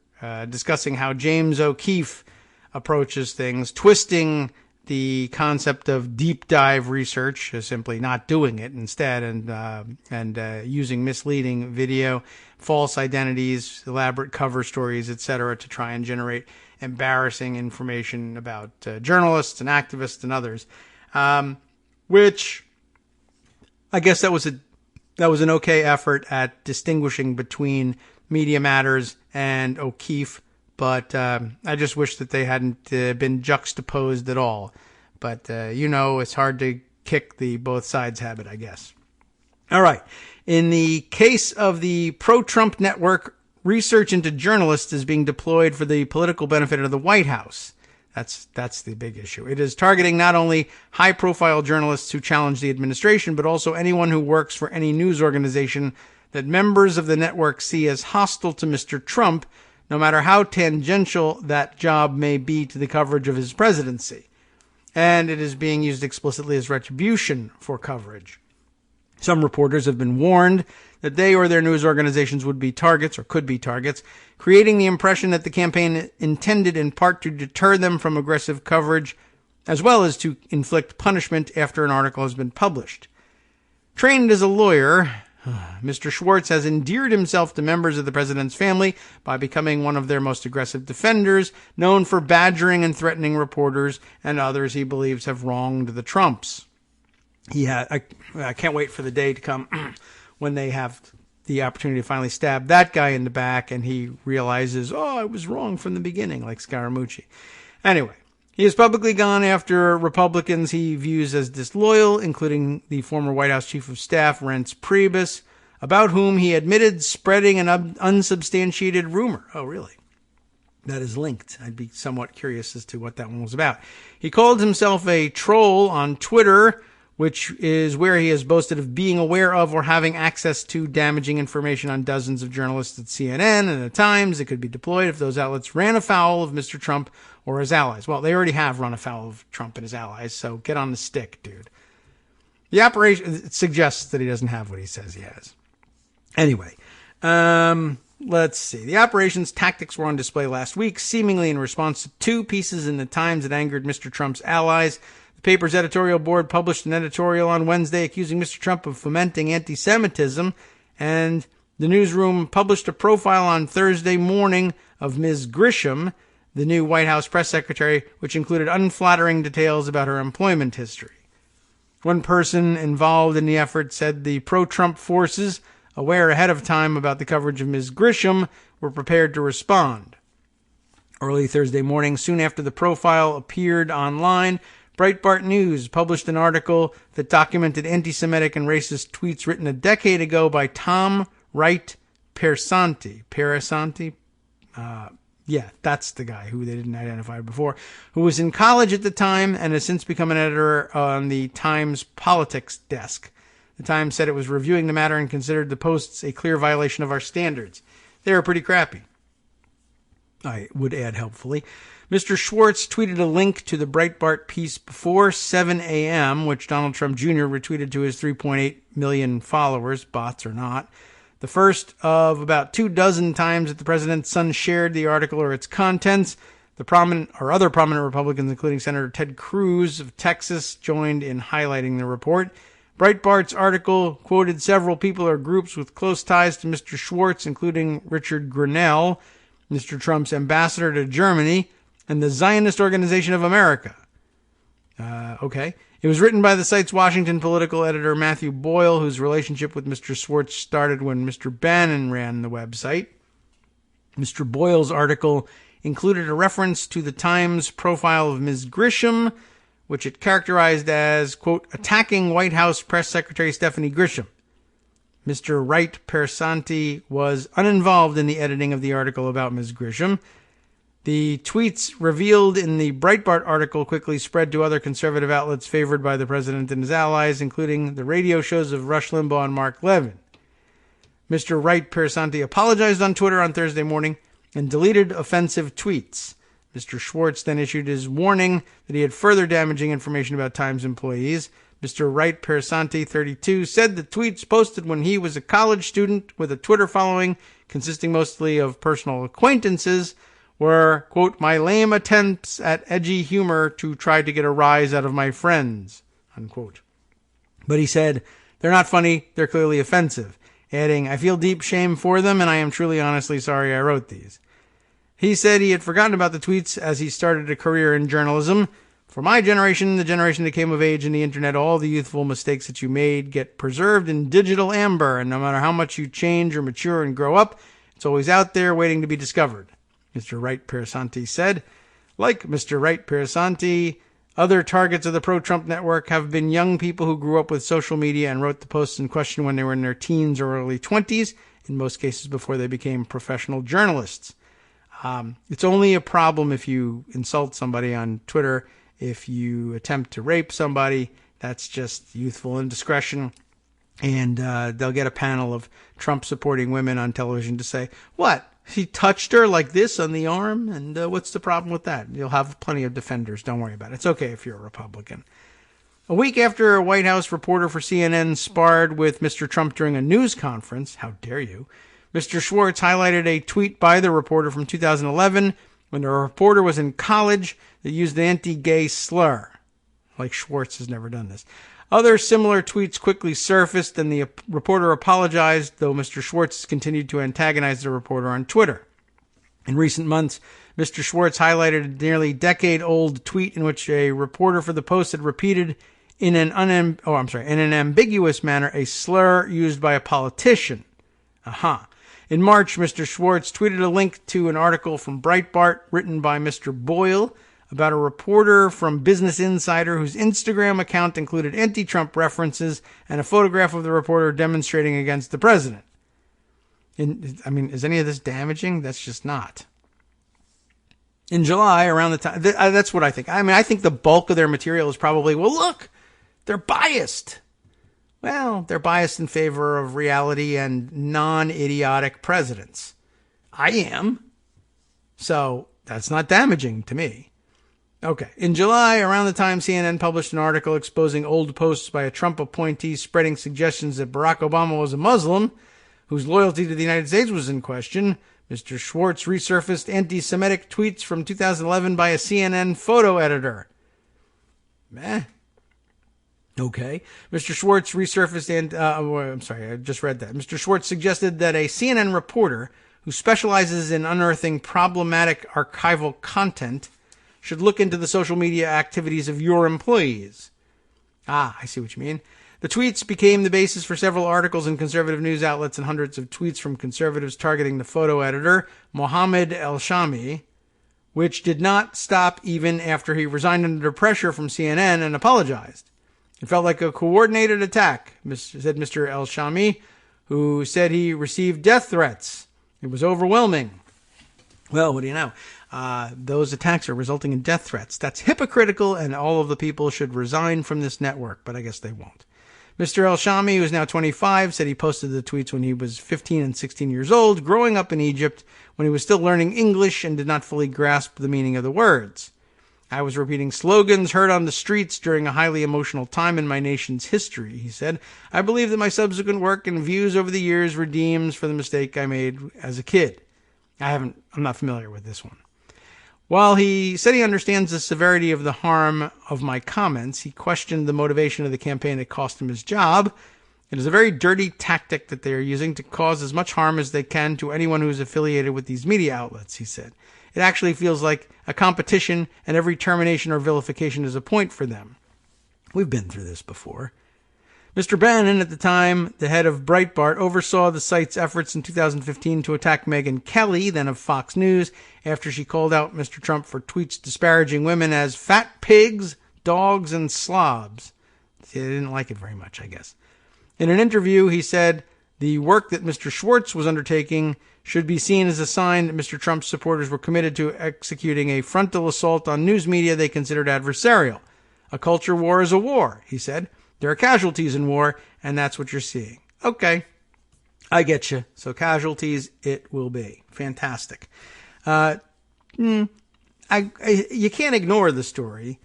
discussing how James O'Keefe approaches things, twisting the concept of deep dive research, simply not doing it instead, and using misleading video, false identities, elaborate cover stories, etc., to try and generate embarrassing information about journalists and activists and others. Which I guess that was an okay effort at distinguishing between Media Matters and O'Keefe, but I just wish that they hadn't been juxtaposed at all. But it's hard to kick the both sides habit, I guess. All right. In the case of the pro-Trump network, research into journalists is being deployed for the political benefit of the White House. That's the big issue. It is targeting not only high-profile journalists who challenge the administration, but also anyone who works for any news organization that members of the network see as hostile to Mr. Trump, no matter how tangential that job may be to the coverage of his presidency. And it is being used explicitly as retribution for coverage. Some reporters have been warned that they or their news organizations would be targets, or could be targets, creating the impression that the campaign intended in part to deter them from aggressive coverage, as well as to inflict punishment after an article has been published. Trained as a lawyer, Mr. Schwartz has endeared himself to members of the president's family by becoming one of their most aggressive defenders, known for badgering and threatening reporters and others he believes have wronged the Trumps. I can't wait for the day to come when they have the opportunity to finally stab that guy in the back and he realizes, I was wrong from the beginning, like Scaramucci. Anyway, he has publicly gone after Republicans he views as disloyal, including the former White House Chief of Staff, Reince Priebus, about whom he admitted spreading an unsubstantiated rumor. Oh, really? That is linked. I'd be somewhat curious as to what that one was about. He called himself a troll on Twitter, which is where he has boasted of being aware of or having access to damaging information on dozens of journalists at CNN and at Times that could be deployed if those outlets ran afoul of Mr. Trump or his allies. Well, they already have run afoul of Trump and his allies, so get on the stick, dude. The operation suggests that he doesn't have what he says he has. Anyway, let's see. The operation's tactics were on display last week, seemingly in response to 2 pieces in the Times that angered Mr. Trump's allies. The paper's editorial board published an editorial on Wednesday accusing Mr. Trump of fomenting anti-Semitism, and the newsroom published a profile on Thursday morning of Ms. Grisham, the new White House press secretary, which included unflattering details about her employment history. One person involved in the effort said the pro-Trump forces aware ahead of time about the coverage of Ms. Grisham, were prepared to respond. Early Thursday morning, soon after the profile appeared online, Breitbart News published an article that documented anti-Semitic and racist tweets written a decade ago by Tom Wright Piersanti. Yeah, that's the guy who they didn't identify before, who was in college at the time and has since become an editor on the Times politics desk. The Times said it was reviewing the matter and considered the posts a clear violation of our standards. They were pretty crappy, I would add helpfully. Mr. Schwartz tweeted a link to the Breitbart piece before 7 a.m., which Donald Trump Jr. retweeted to his 3.8 million followers, bots or not. The first of about 24 times that the president's son shared the article or its contents. Other prominent Republicans, including Senator Ted Cruz of Texas, joined in highlighting the report. Breitbart's article quoted several people or groups with close ties to Mr. Schwartz, including Richard Grenell, Mr. Trump's ambassador to Germany, and the Zionist Organization of America. It was written by the site's Washington political editor Matthew Boyle, whose relationship with Mr. Schwartz started when Mr. Bannon ran the website. Mr. Boyle's article included a reference to the Times profile of Ms. Grisham, which it characterized as, quote, attacking White House Press Secretary Stephanie Grisham. Mr. Wright Piersanti was uninvolved in the editing of the article about Ms. Grisham. The tweets revealed in the Breitbart article quickly spread to other conservative outlets favored by the president and his allies, including the radio shows of Rush Limbaugh and Mark Levin. Mr. Wright Piersanti apologized on Twitter on Thursday morning and deleted offensive tweets. Mr. Schwartz then issued his warning that he had further damaging information about Times employees. Mr. Wright Piersanti, 32, said the tweets posted when he was a college student with a Twitter following consisting mostly of personal acquaintances were, quote, my lame attempts at edgy humor to try to get a rise out of my friends, unquote. But he said, they're not funny, they're clearly offensive, adding, I feel deep shame for them, and I am truly honestly sorry I wrote these. He said he had forgotten about the tweets as he started a career in journalism. For my generation, the generation that came of age in the internet, all the youthful mistakes that you made get preserved in digital amber, and no matter how much you change or mature and grow up, it's always out there waiting to be discovered. Mr. Wright Piersanti said, like Mr. Wright Piersanti, other targets of the pro-Trump network have been young people who grew up with social media and wrote the posts in question when they were in their teens or early 20s, in most cases before they became professional journalists. It's only a problem if you insult somebody on Twitter. If you attempt to rape somebody, that's just youthful indiscretion. And they'll get a panel of Trump-supporting women on television to say, what? He touched her like this on the arm, and what's the problem with that? You'll have plenty of defenders. Don't worry about it. It's okay if you're a Republican. A week after a White House reporter for CNN sparred with Mr. Trump during a news conference, how dare you, Mr. Schwartz highlighted a tweet by the reporter from 2011 when the reporter was in college that used the anti-gay slur. Like Schwartz has never done this. Other similar tweets quickly surfaced, and the reporter apologized, though Mr. Schwartz continued to antagonize the reporter on Twitter. In recent months, Mr. Schwartz highlighted a nearly decade-old tweet in which a reporter for the Post had repeated in an ambiguous manner a slur used by a politician. In March, Mr. Schwartz tweeted a link to an article from Breitbart written by Mr. Boyle about a reporter from Business Insider whose Instagram account included anti-Trump references and a photograph of the reporter demonstrating against the president. Is any of this damaging? That's just not. In July, around the time, that's what I think. I think the bulk of their material is probably, well, look, they're biased. Well, they're biased in favor of reality and non-idiotic presidents. I am. So that's not damaging to me. Okay. In July, around the time CNN published an article exposing old posts by a Trump appointee spreading suggestions that Barack Obama was a Muslim whose loyalty to the United States was in question, Mr. Schwartz resurfaced anti-Semitic tweets from 2011 by a CNN photo editor. Okay. Mr. Schwartz resurfaced I just read that. Mr. Schwartz suggested that a CNN reporter who specializes in unearthing problematic archival content should look into the social media activities of your employees. I see what you mean. The tweets became the basis for several articles in conservative news outlets and hundreds of tweets from conservatives targeting the photo editor, Mohammed El-Shami, which did not stop even after he resigned under pressure from CNN and apologized. It felt like a coordinated attack, said Mr. El-Shami, who said he received death threats. It was overwhelming. Well, what do you know? Those attacks are resulting in death threats. That's hypocritical, and all of the people should resign from this network, but I guess they won't. Mr. El-Shami, who is now 25, said he posted the tweets when he was 15 and 16 years old, growing up in Egypt when he was still learning English and did not fully grasp the meaning of the words. I was repeating slogans heard on the streets during a highly emotional time in my nation's history, he said. I believe that my subsequent work and views over the years redeems for the mistake I made as a kid. I'm not familiar with this one. While he said he understands the severity of the harm of my comments, he questioned the motivation of the campaign that cost him his job. It is a very dirty tactic that they are using to cause as much harm as they can to anyone who is affiliated with these media outlets, he said. It actually feels like a competition, and every termination or vilification is a point for them. We've been through this before. Mr. Bannon, at the time the head of Breitbart, oversaw the site's efforts in 2015 to attack Megyn Kelly, then of Fox News, after she called out Mr. Trump for tweets disparaging women as fat pigs, dogs, and slobs. See, they didn't like it very much, I guess. In an interview, he said the work that Mr. Schwartz was undertaking should be seen as a sign that Mr. Trump's supporters were committed to executing a frontal assault on news media they considered adversarial. A culture war is a war, he said. There are casualties in war, and that's what you're seeing. Okay, I get you. So casualties it will be. Fantastic. You can't ignore the story,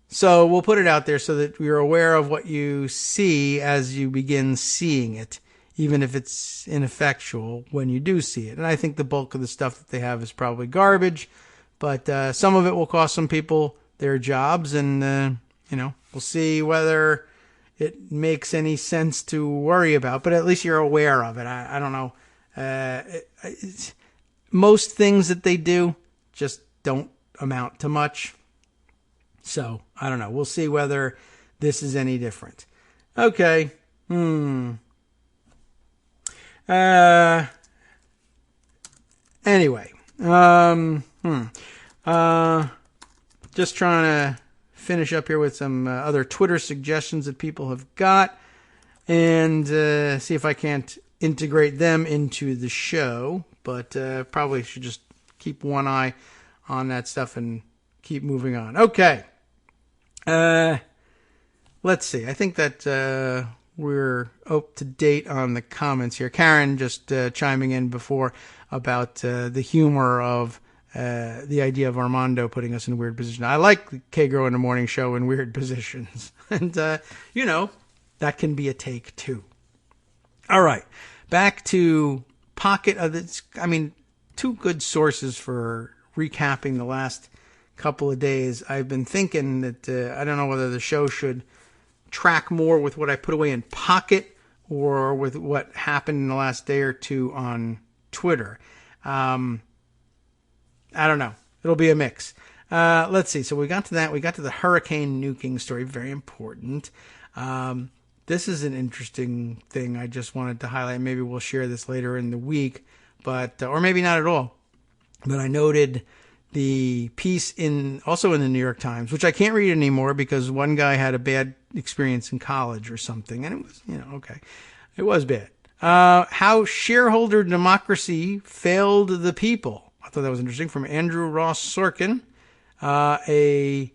so we'll put it out there so that you're aware of what you see as you begin seeing it, even if it's ineffectual when you do see it. And I think the bulk of the stuff that they have is probably garbage, but some of it will cost some people their jobs, and we'll see whether it makes any sense to worry about, but at least you're aware of it. I don't know. Most things that they do just don't amount to much. So, I don't know. We'll see whether this is any different. Okay. Anyway. Just trying to finish up here with some other Twitter suggestions that people have got, and see if I can't integrate them into the show, but probably should just keep one eye on that stuff and keep moving on. Okay. Let's see. I think that we're up to date on the comments here. Karen just chiming in before about the humor of the idea of Armando putting us in a weird position. I like Kagro in the morning show in weird positions. And, that can be a take too. All right. Back to Pocket. Two good sources for recapping the last couple of days. I've been thinking that I don't know whether the show should track more with what I put away in Pocket or with what happened in the last day or two on Twitter. I don't know. It'll be a mix. Let's see. So we got to that. We got to the hurricane nuking story. Very important. This is an interesting thing I just wanted to highlight. Maybe we'll share this later in the week, but or maybe not at all. But I noted the piece also in the New York Times, which I can't read anymore because one guy had a bad experience in college or something, and it was, okay. It was bad. How shareholder democracy failed the people. I thought that was interesting, from Andrew Ross Sorkin, a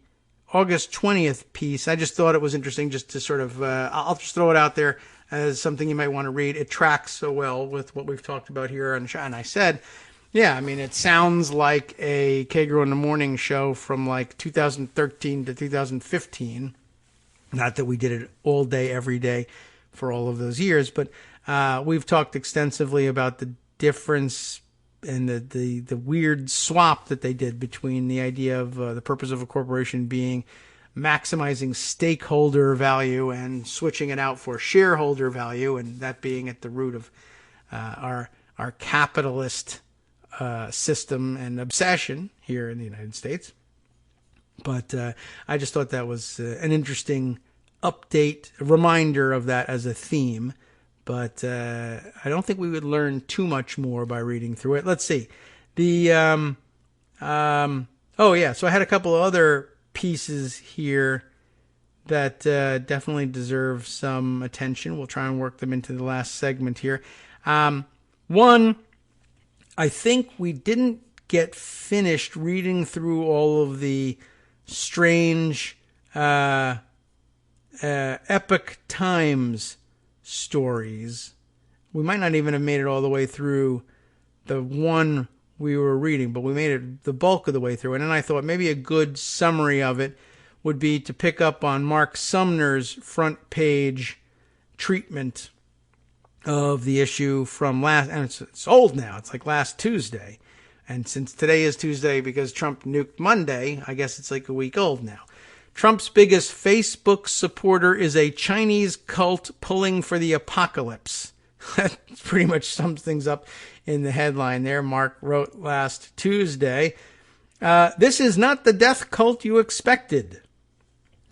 August 20th piece. I just thought it was interesting just to sort of, I'll just throw it out there as something you might want to read. It tracks so well with what we've talked about here on the show. And I said, yeah, it sounds like a Kagro in the Morning show from like 2013 to 2015. Not that we did it all day, every day for all of those years, but we've talked extensively about the difference and the weird swap that they did between the idea of the purpose of a corporation being maximizing stakeholder value and switching it out for shareholder value, and that being at the root of our capitalist system and obsession here in the United States. But I just thought that was an interesting update, a reminder of that as a theme. But I don't think we would learn too much more by reading through it. Let's see. So I had a couple of other pieces here that definitely deserve some attention. We'll try and work them into the last segment here. One, I think we didn't get finished reading through all of the strange Epoch Times stories. We might not even have made it all the way through the one we were reading, but we made it the bulk of the way through. And then I thought maybe a good summary of it would be to pick up on Mark Sumner's front page treatment of the issue from last, and it's old now. It's like last Tuesday. And since today is Tuesday because Trump nuked Monday, I guess it's like a week old now. Trump's biggest Facebook supporter is a Chinese cult pulling for the apocalypse. That pretty much sums things up in the headline there. Mark wrote last Tuesday, this is not the death cult you expected.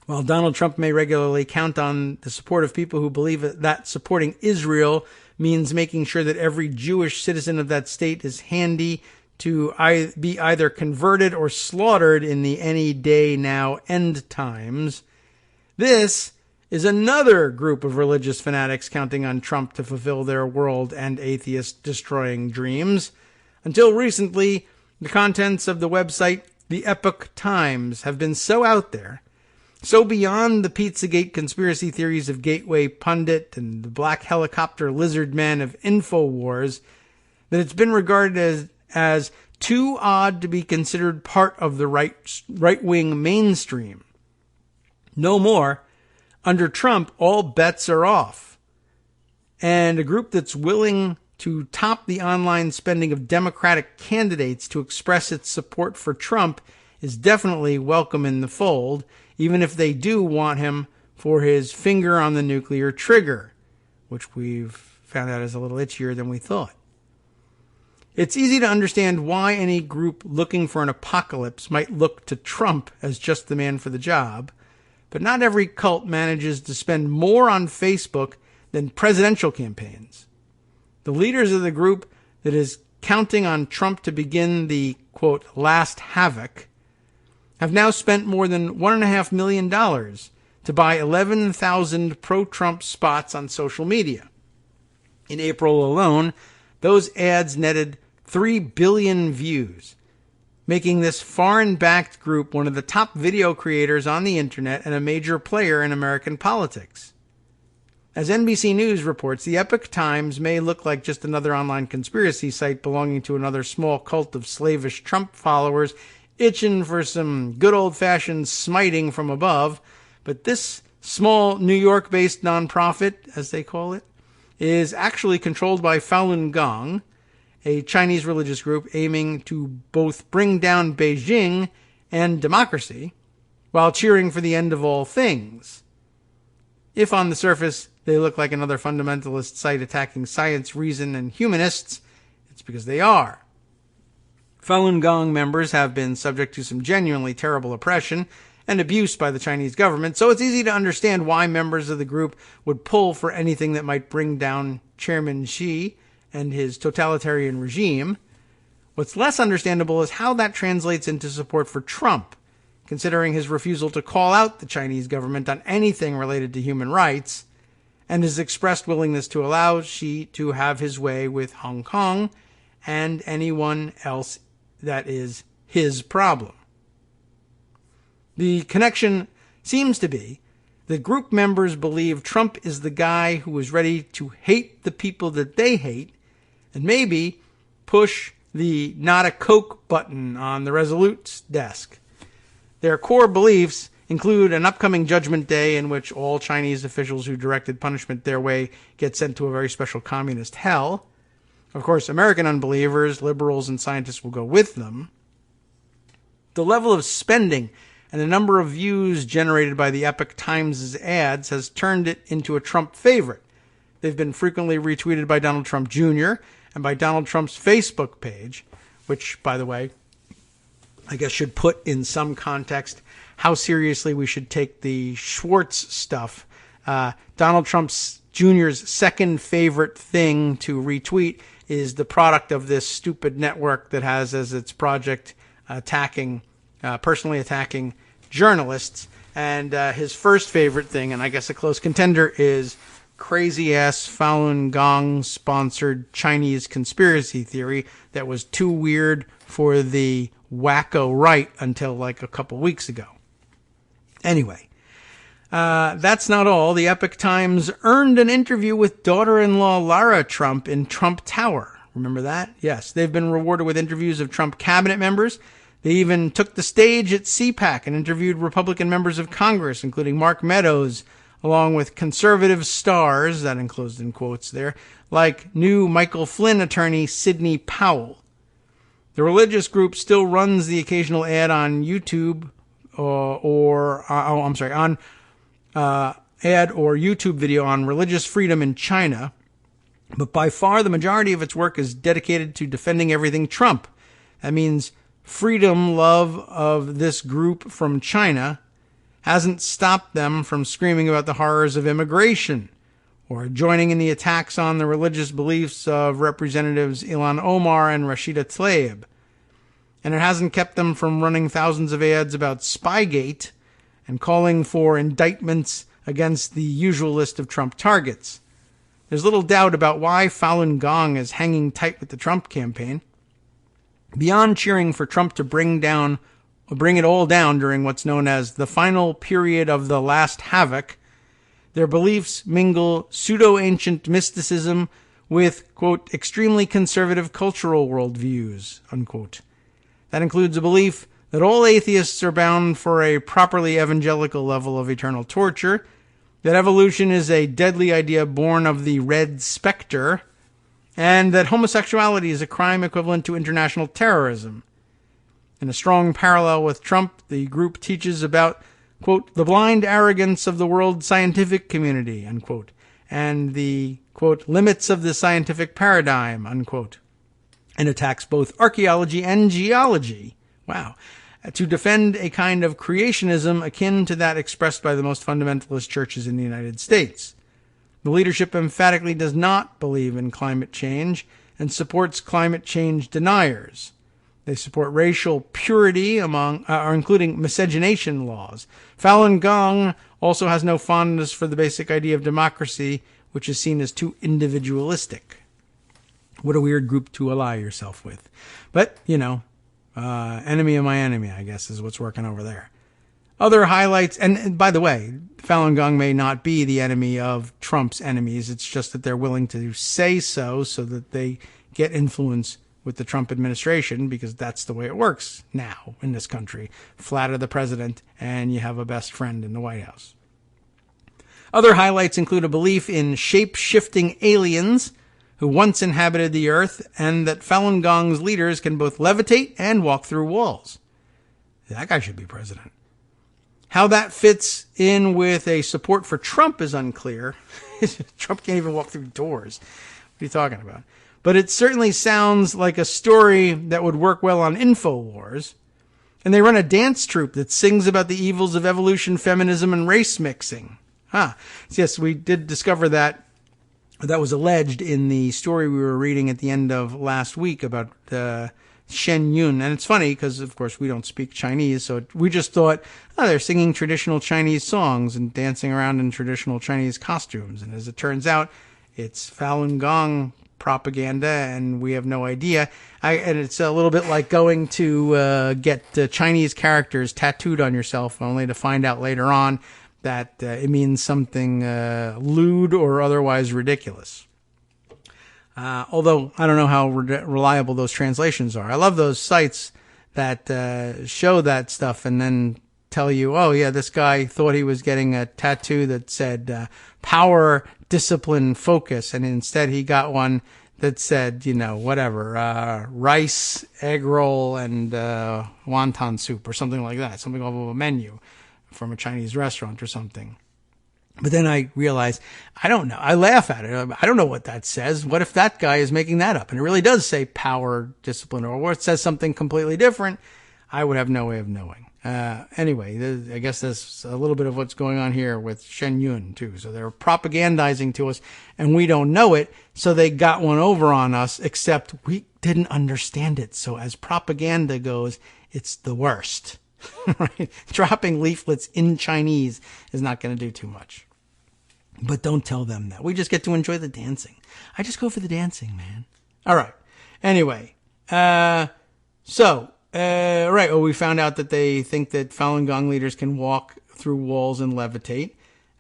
While Donald Trump may regularly count on the support of people who believe that supporting Israel means making sure that every Jewish citizen of that state is handy to be either converted or slaughtered in the any day now end times, this is another group of religious fanatics counting on Trump to fulfill their world and atheist-destroying dreams. Until recently, the contents of the website The Epoch Times have been so out there, so beyond the Pizzagate conspiracy theories of Gateway Pundit and the black helicopter lizard man of InfoWars, that it's been regarded as too odd to be considered part of the right-wing mainstream. No more. Under Trump, all bets are off. And a group that's willing to top the online spending of Democratic candidates to express its support for Trump is definitely welcome in the fold, even if they do want him for his finger on the nuclear trigger, which we've found out is a little itchier than we thought. It's easy to understand why any group looking for an apocalypse might look to Trump as just the man for the job, but not every cult manages to spend more on Facebook than presidential campaigns. The leaders of the group that is counting on Trump to begin the, quote, last havoc have now spent more than $1.5 million to buy 11,000 pro-Trump spots on social media. In April alone, those ads netted 3 billion views, making this foreign-backed group one of the top video creators on the internet and a major player in American politics. As NBC News reports, the Epoch Times may look like just another online conspiracy site belonging to another small cult of slavish Trump followers itching for some good old-fashioned smiting from above, but this small New York-based nonprofit, as they call it, is actually controlled by Falun Gong, a Chinese religious group aiming to both bring down Beijing and democracy while cheering for the end of all things. If on the surface they look like another fundamentalist site attacking science, reason, and humanists, it's because they are. Falun Gong members have been subject to some genuinely terrible oppression and abuse by the Chinese government, so it's easy to understand why members of the group would pull for anything that might bring down Chairman Xi and his totalitarian regime. What's less understandable is how that translates into support for Trump, considering his refusal to call out the Chinese government on anything related to human rights, and his expressed willingness to allow Xi to have his way with Hong Kong and anyone else that is his problem. The connection seems to be that group members believe Trump is the guy who is ready to hate the people that they hate and maybe push the not a Coke button on the Resolute's desk. Their core beliefs include an upcoming judgment day in which all Chinese officials who directed punishment their way get sent to a very special communist hell. Of course, American unbelievers, liberals, and scientists will go with them. The level of spending and the number of views generated by the Epoch Times' ads has turned it into a Trump favorite. They've been frequently retweeted by Donald Trump Jr. and by Donald Trump's Facebook page, which, by the way, I guess should put in some context how seriously we should take the Schwartz stuff. Donald Trump Jr.'s second favorite thing to retweet is the product of this stupid network that has as its project personally attacking journalists. And his first favorite thing, and I guess a close contender, is crazy-ass Falun Gong sponsored Chinese conspiracy theory that was too weird for the wacko right until like a couple weeks ago. Anyway, that's not all. The Epoch Times earned an interview with daughter-in-law Lara Trump in Trump Tower. Remember that? Yes, they've been rewarded with interviews of Trump cabinet members. They even took the stage at CPAC and interviewed Republican members of Congress, including Mark Meadows, along with conservative stars, that enclosed in quotes there, like new Michael Flynn attorney Sidney Powell. The religious group still runs the occasional ad on YouTube ad or YouTube video on religious freedom in China, but by far the majority of its work is dedicated to defending everything Trump. That means freedom love of this group from China hasn't stopped them from screaming about the horrors of immigration or joining in the attacks on the religious beliefs of Representatives Ilhan Omar and Rashida Tlaib. And it hasn't kept them from running thousands of ads about Spygate and calling for indictments against the usual list of Trump targets. There's little doubt about why Falun Gong is hanging tight with the Trump campaign. Beyond cheering for Trump to bring it all down during what's known as the final period of the last havoc, their beliefs mingle pseudo-ancient mysticism with, quote, extremely conservative cultural worldviews, unquote. That includes a belief that all atheists are bound for a properly evangelical level of eternal torture, that evolution is a deadly idea born of the red specter, and that homosexuality is a crime equivalent to international terrorism. In a strong parallel with Trump, the group teaches about, quote, the blind arrogance of the world scientific community, unquote, and the, quote, limits of the scientific paradigm, unquote, and attacks both archaeology and geology. Wow. To defend a kind of creationism akin to that expressed by the most fundamentalist churches in the United States. The leadership emphatically does not believe in climate change and supports climate change deniers. They support racial purity including miscegenation laws. Falun Gong also has no fondness for the basic idea of democracy, which is seen as too individualistic. What a weird group to ally yourself with. But, enemy of my enemy, I guess, is what's working over there. Other highlights, and by the way, Falun Gong may not be the enemy of Trump's enemies. It's just that they're willing to say so that they get influence with the Trump administration, because that's the way it works now in this country. Flatter the president, and you have a best friend in the White House. Other highlights include a belief in shape-shifting aliens who once inhabited the earth, and that Falun Gong's leaders can both levitate and walk through walls. That guy should be president. How that fits in with a support for Trump is unclear. Trump can't even walk through doors. What are you talking about? But it certainly sounds like a story that would work well on InfoWars. And they run a dance troupe that sings about the evils of evolution, feminism, and race mixing. Yes, we did discover that. That was alleged in the story we were reading at the end of last week about Shen Yun. And it's funny because, of course, we don't speak Chinese, so we just thought, they're singing traditional Chinese songs and dancing around in traditional Chinese costumes. And as it turns out, it's Falun Gong propaganda, and we have no idea. And it's a little bit like going to get Chinese characters tattooed on yourself, only to find out later on that it means something lewd or otherwise ridiculous. Although I don't know how reliable those translations are. I love those sites that show that stuff and then tell you, oh yeah, this guy thought he was getting a tattoo that said power, discipline, focus, and instead he got one that said, rice, egg roll, and wonton soup or something like that, something off of a menu from a Chinese restaurant or something. But then I realized, I don't know. I laugh at it. I don't know what that says. What if that guy is making that up? And it really does say power, discipline, or it says something completely different. I would have no way of knowing. Anyway, I guess there's a little bit of what's going on here with Shen Yun, too. So they're propagandizing to us, and we don't know it, so they got one over on us, except we didn't understand it. So as propaganda goes, it's the worst. Right? Dropping leaflets in Chinese is not going to do too much. But don't tell them that. We just get to enjoy the dancing. I just go for the dancing, man. All right. Anyway, right. We found out that they think that Falun Gong leaders can walk through walls and levitate,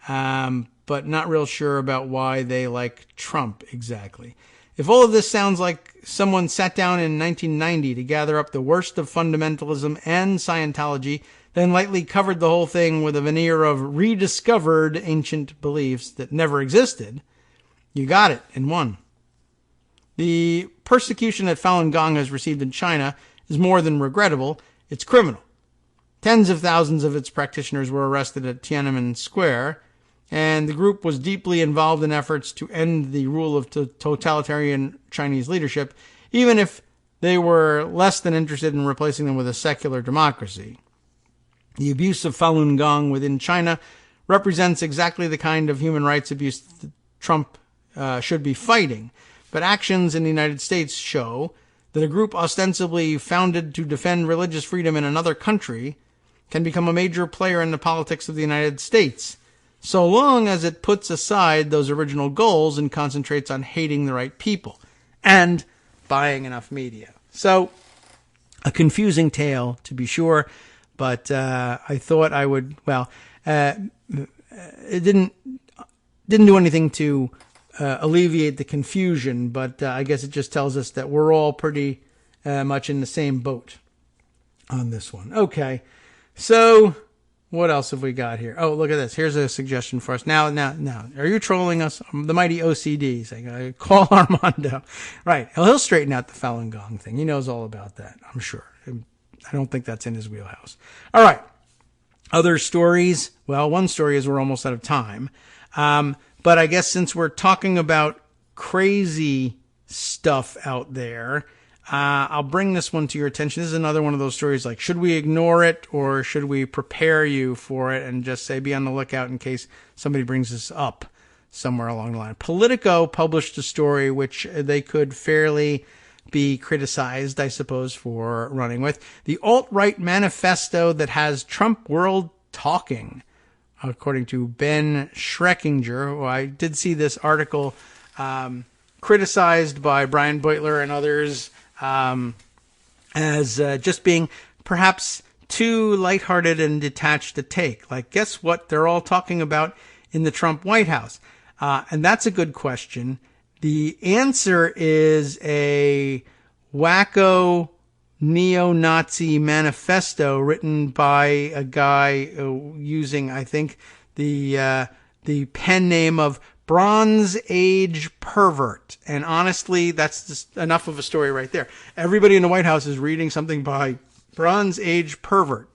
but not real sure about why they like Trump exactly. If all of this sounds like someone sat down in 1990 to gather up the worst of fundamentalism and Scientology, then lightly covered the whole thing with a veneer of rediscovered ancient beliefs that never existed, you got it in one. The persecution that Falun Gong has received in China is more than regrettable, it's criminal. Tens of thousands of its practitioners were arrested at Tiananmen Square, and the group was deeply involved in efforts to end the rule of totalitarian Chinese leadership, even if they were less than interested in replacing them with a secular democracy. The abuse of Falun Gong within China represents exactly the kind of human rights abuse that Trump should be fighting, but actions in the United States show that a group ostensibly founded to defend religious freedom in another country can become a major player in the politics of the United States, so long as it puts aside those original goals and concentrates on hating the right people and buying enough media. So, a confusing tale, to be sure, but I thought I would, it didn't do anything to alleviate the confusion, but I guess it just tells us that we're all pretty much in the same boat on this one. Okay, so what else have we got here? Oh, look at this. Here's a suggestion for us. Now, are you trolling us? The mighty OCD saying, call Armando. Right, he'll straighten out the Falun Gong thing. He knows all about that, I'm sure. I don't think that's in his wheelhouse. All right, other stories. Well, one story is we're almost out of time. But I guess since we're talking about crazy stuff out there, I'll bring this one to your attention. This is another one of those stories like, should we ignore it or should we prepare you for it and just say be on the lookout in case somebody brings this up somewhere along the line. Politico published a story which they could fairly be criticized, I suppose, for running with. The alt-right manifesto that has Trump world talking, according to Ben Schreckinger, who I did see this article criticized by Brian Beutler and others as just being perhaps too lighthearted and detached to take. Like, guess what they're all talking about in the Trump White House? And that's a good question. The answer is a wacko neo-Nazi manifesto written by a guy using, I think, the pen name of Bronze Age Pervert. And honestly, that's just enough of a story right there. Everybody in the White House is reading something by Bronze Age Pervert.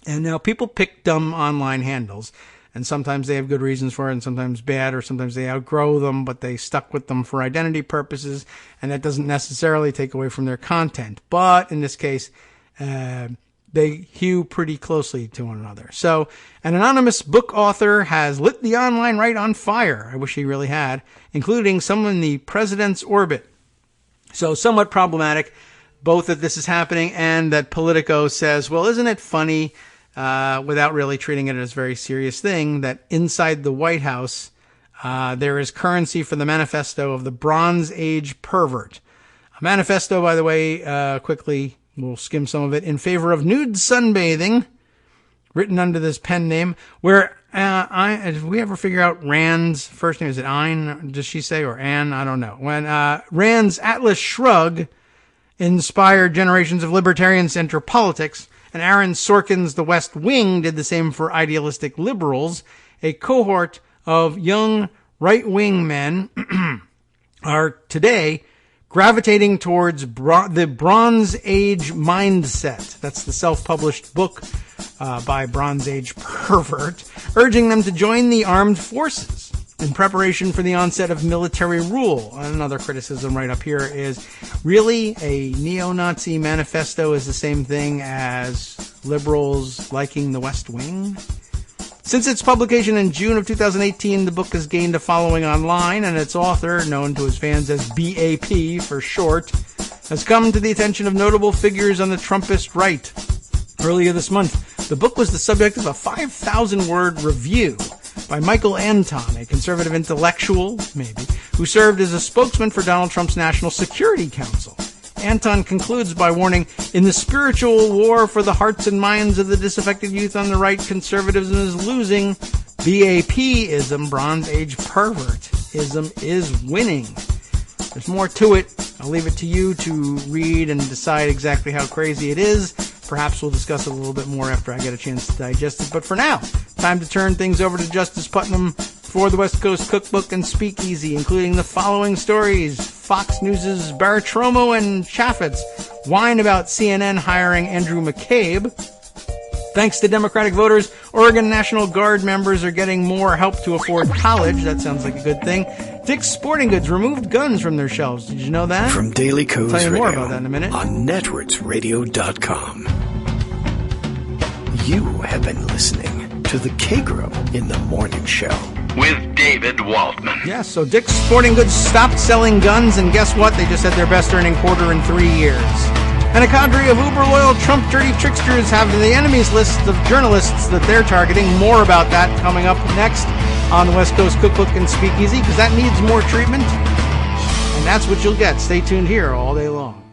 And now people pick dumb online handles. And sometimes they have good reasons for it, and sometimes bad, or sometimes they outgrow them, but they stuck with them for identity purposes, and that doesn't necessarily take away from their content. But in this case, they hew pretty closely to one another. So an anonymous book author has lit the online right on fire. I wish he really had, including some in the president's orbit. So somewhat problematic, both that this is happening and that Politico says, well, isn't it funny, without really treating it as a very serious thing, that inside the White House, there is currency for the manifesto of the Bronze Age Pervert. A manifesto, by the way, quickly, we'll skim some of it, in favor of nude sunbathing, written under this pen name, where, did we ever figure out Rand's first name? Is it Ein, does she say, or Ann? I don't know. When Rand's Atlas Shrugged inspired generations of libertarians to enter politics, and Aaron Sorkin's The West Wing did the same for idealistic liberals, a cohort of young right-wing men are today gravitating towards the Bronze Age mindset. That's the self-published book by Bronze Age Pervert, urging them to join the armed forces in preparation for the onset of military rule. Another criticism right up here is, really, a neo-Nazi manifesto is the same thing as liberals liking the West Wing? Since its publication in June of 2018, the book has gained a following online, and its author, known to his fans as BAP for short, has come to the attention of notable figures on the Trumpist right. Earlier this month, the book was the subject of a 5,000-word review by Michael Anton, a conservative intellectual, maybe, who served as a spokesman for Donald Trump's National Security Council. Anton concludes by warning, in the spiritual war for the hearts and minds of the disaffected youth on the right, conservatism is losing. BAP-ism, Bronze Age pervert-ism, is winning. There's more to it. I'll leave it to you to read and decide exactly how crazy it is. Perhaps we'll discuss it a little bit more after I get a chance to digest it. But for now, time to turn things over to Justice Putnam for the West Coast Cookbook and Speakeasy, including the following stories. Fox News' Bartiromo and Chaffetz whine about CNN hiring Andrew McCabe. Thanks to Democratic voters, Oregon National Guard members are getting more help to afford college. That sounds like a good thing. Dick's Sporting Goods removed guns from their shelves. Did you know that? From Daily Co's I'll tell you Radio more about that in a minute. On netrootsradio.com. You have been listening to the Kagro in the Morning Show. With David Waltman. Yeah, so Dick's Sporting Goods stopped selling guns, and guess what? They just had their best earning quarter in 3 years. And a cadre of uber-loyal Trump dirty tricksters have the enemies list of journalists that they're targeting. More about that coming up next on the West Coast Cookbook and Speakeasy, because that needs more treatment. And that's what you'll get. Stay tuned here all day long.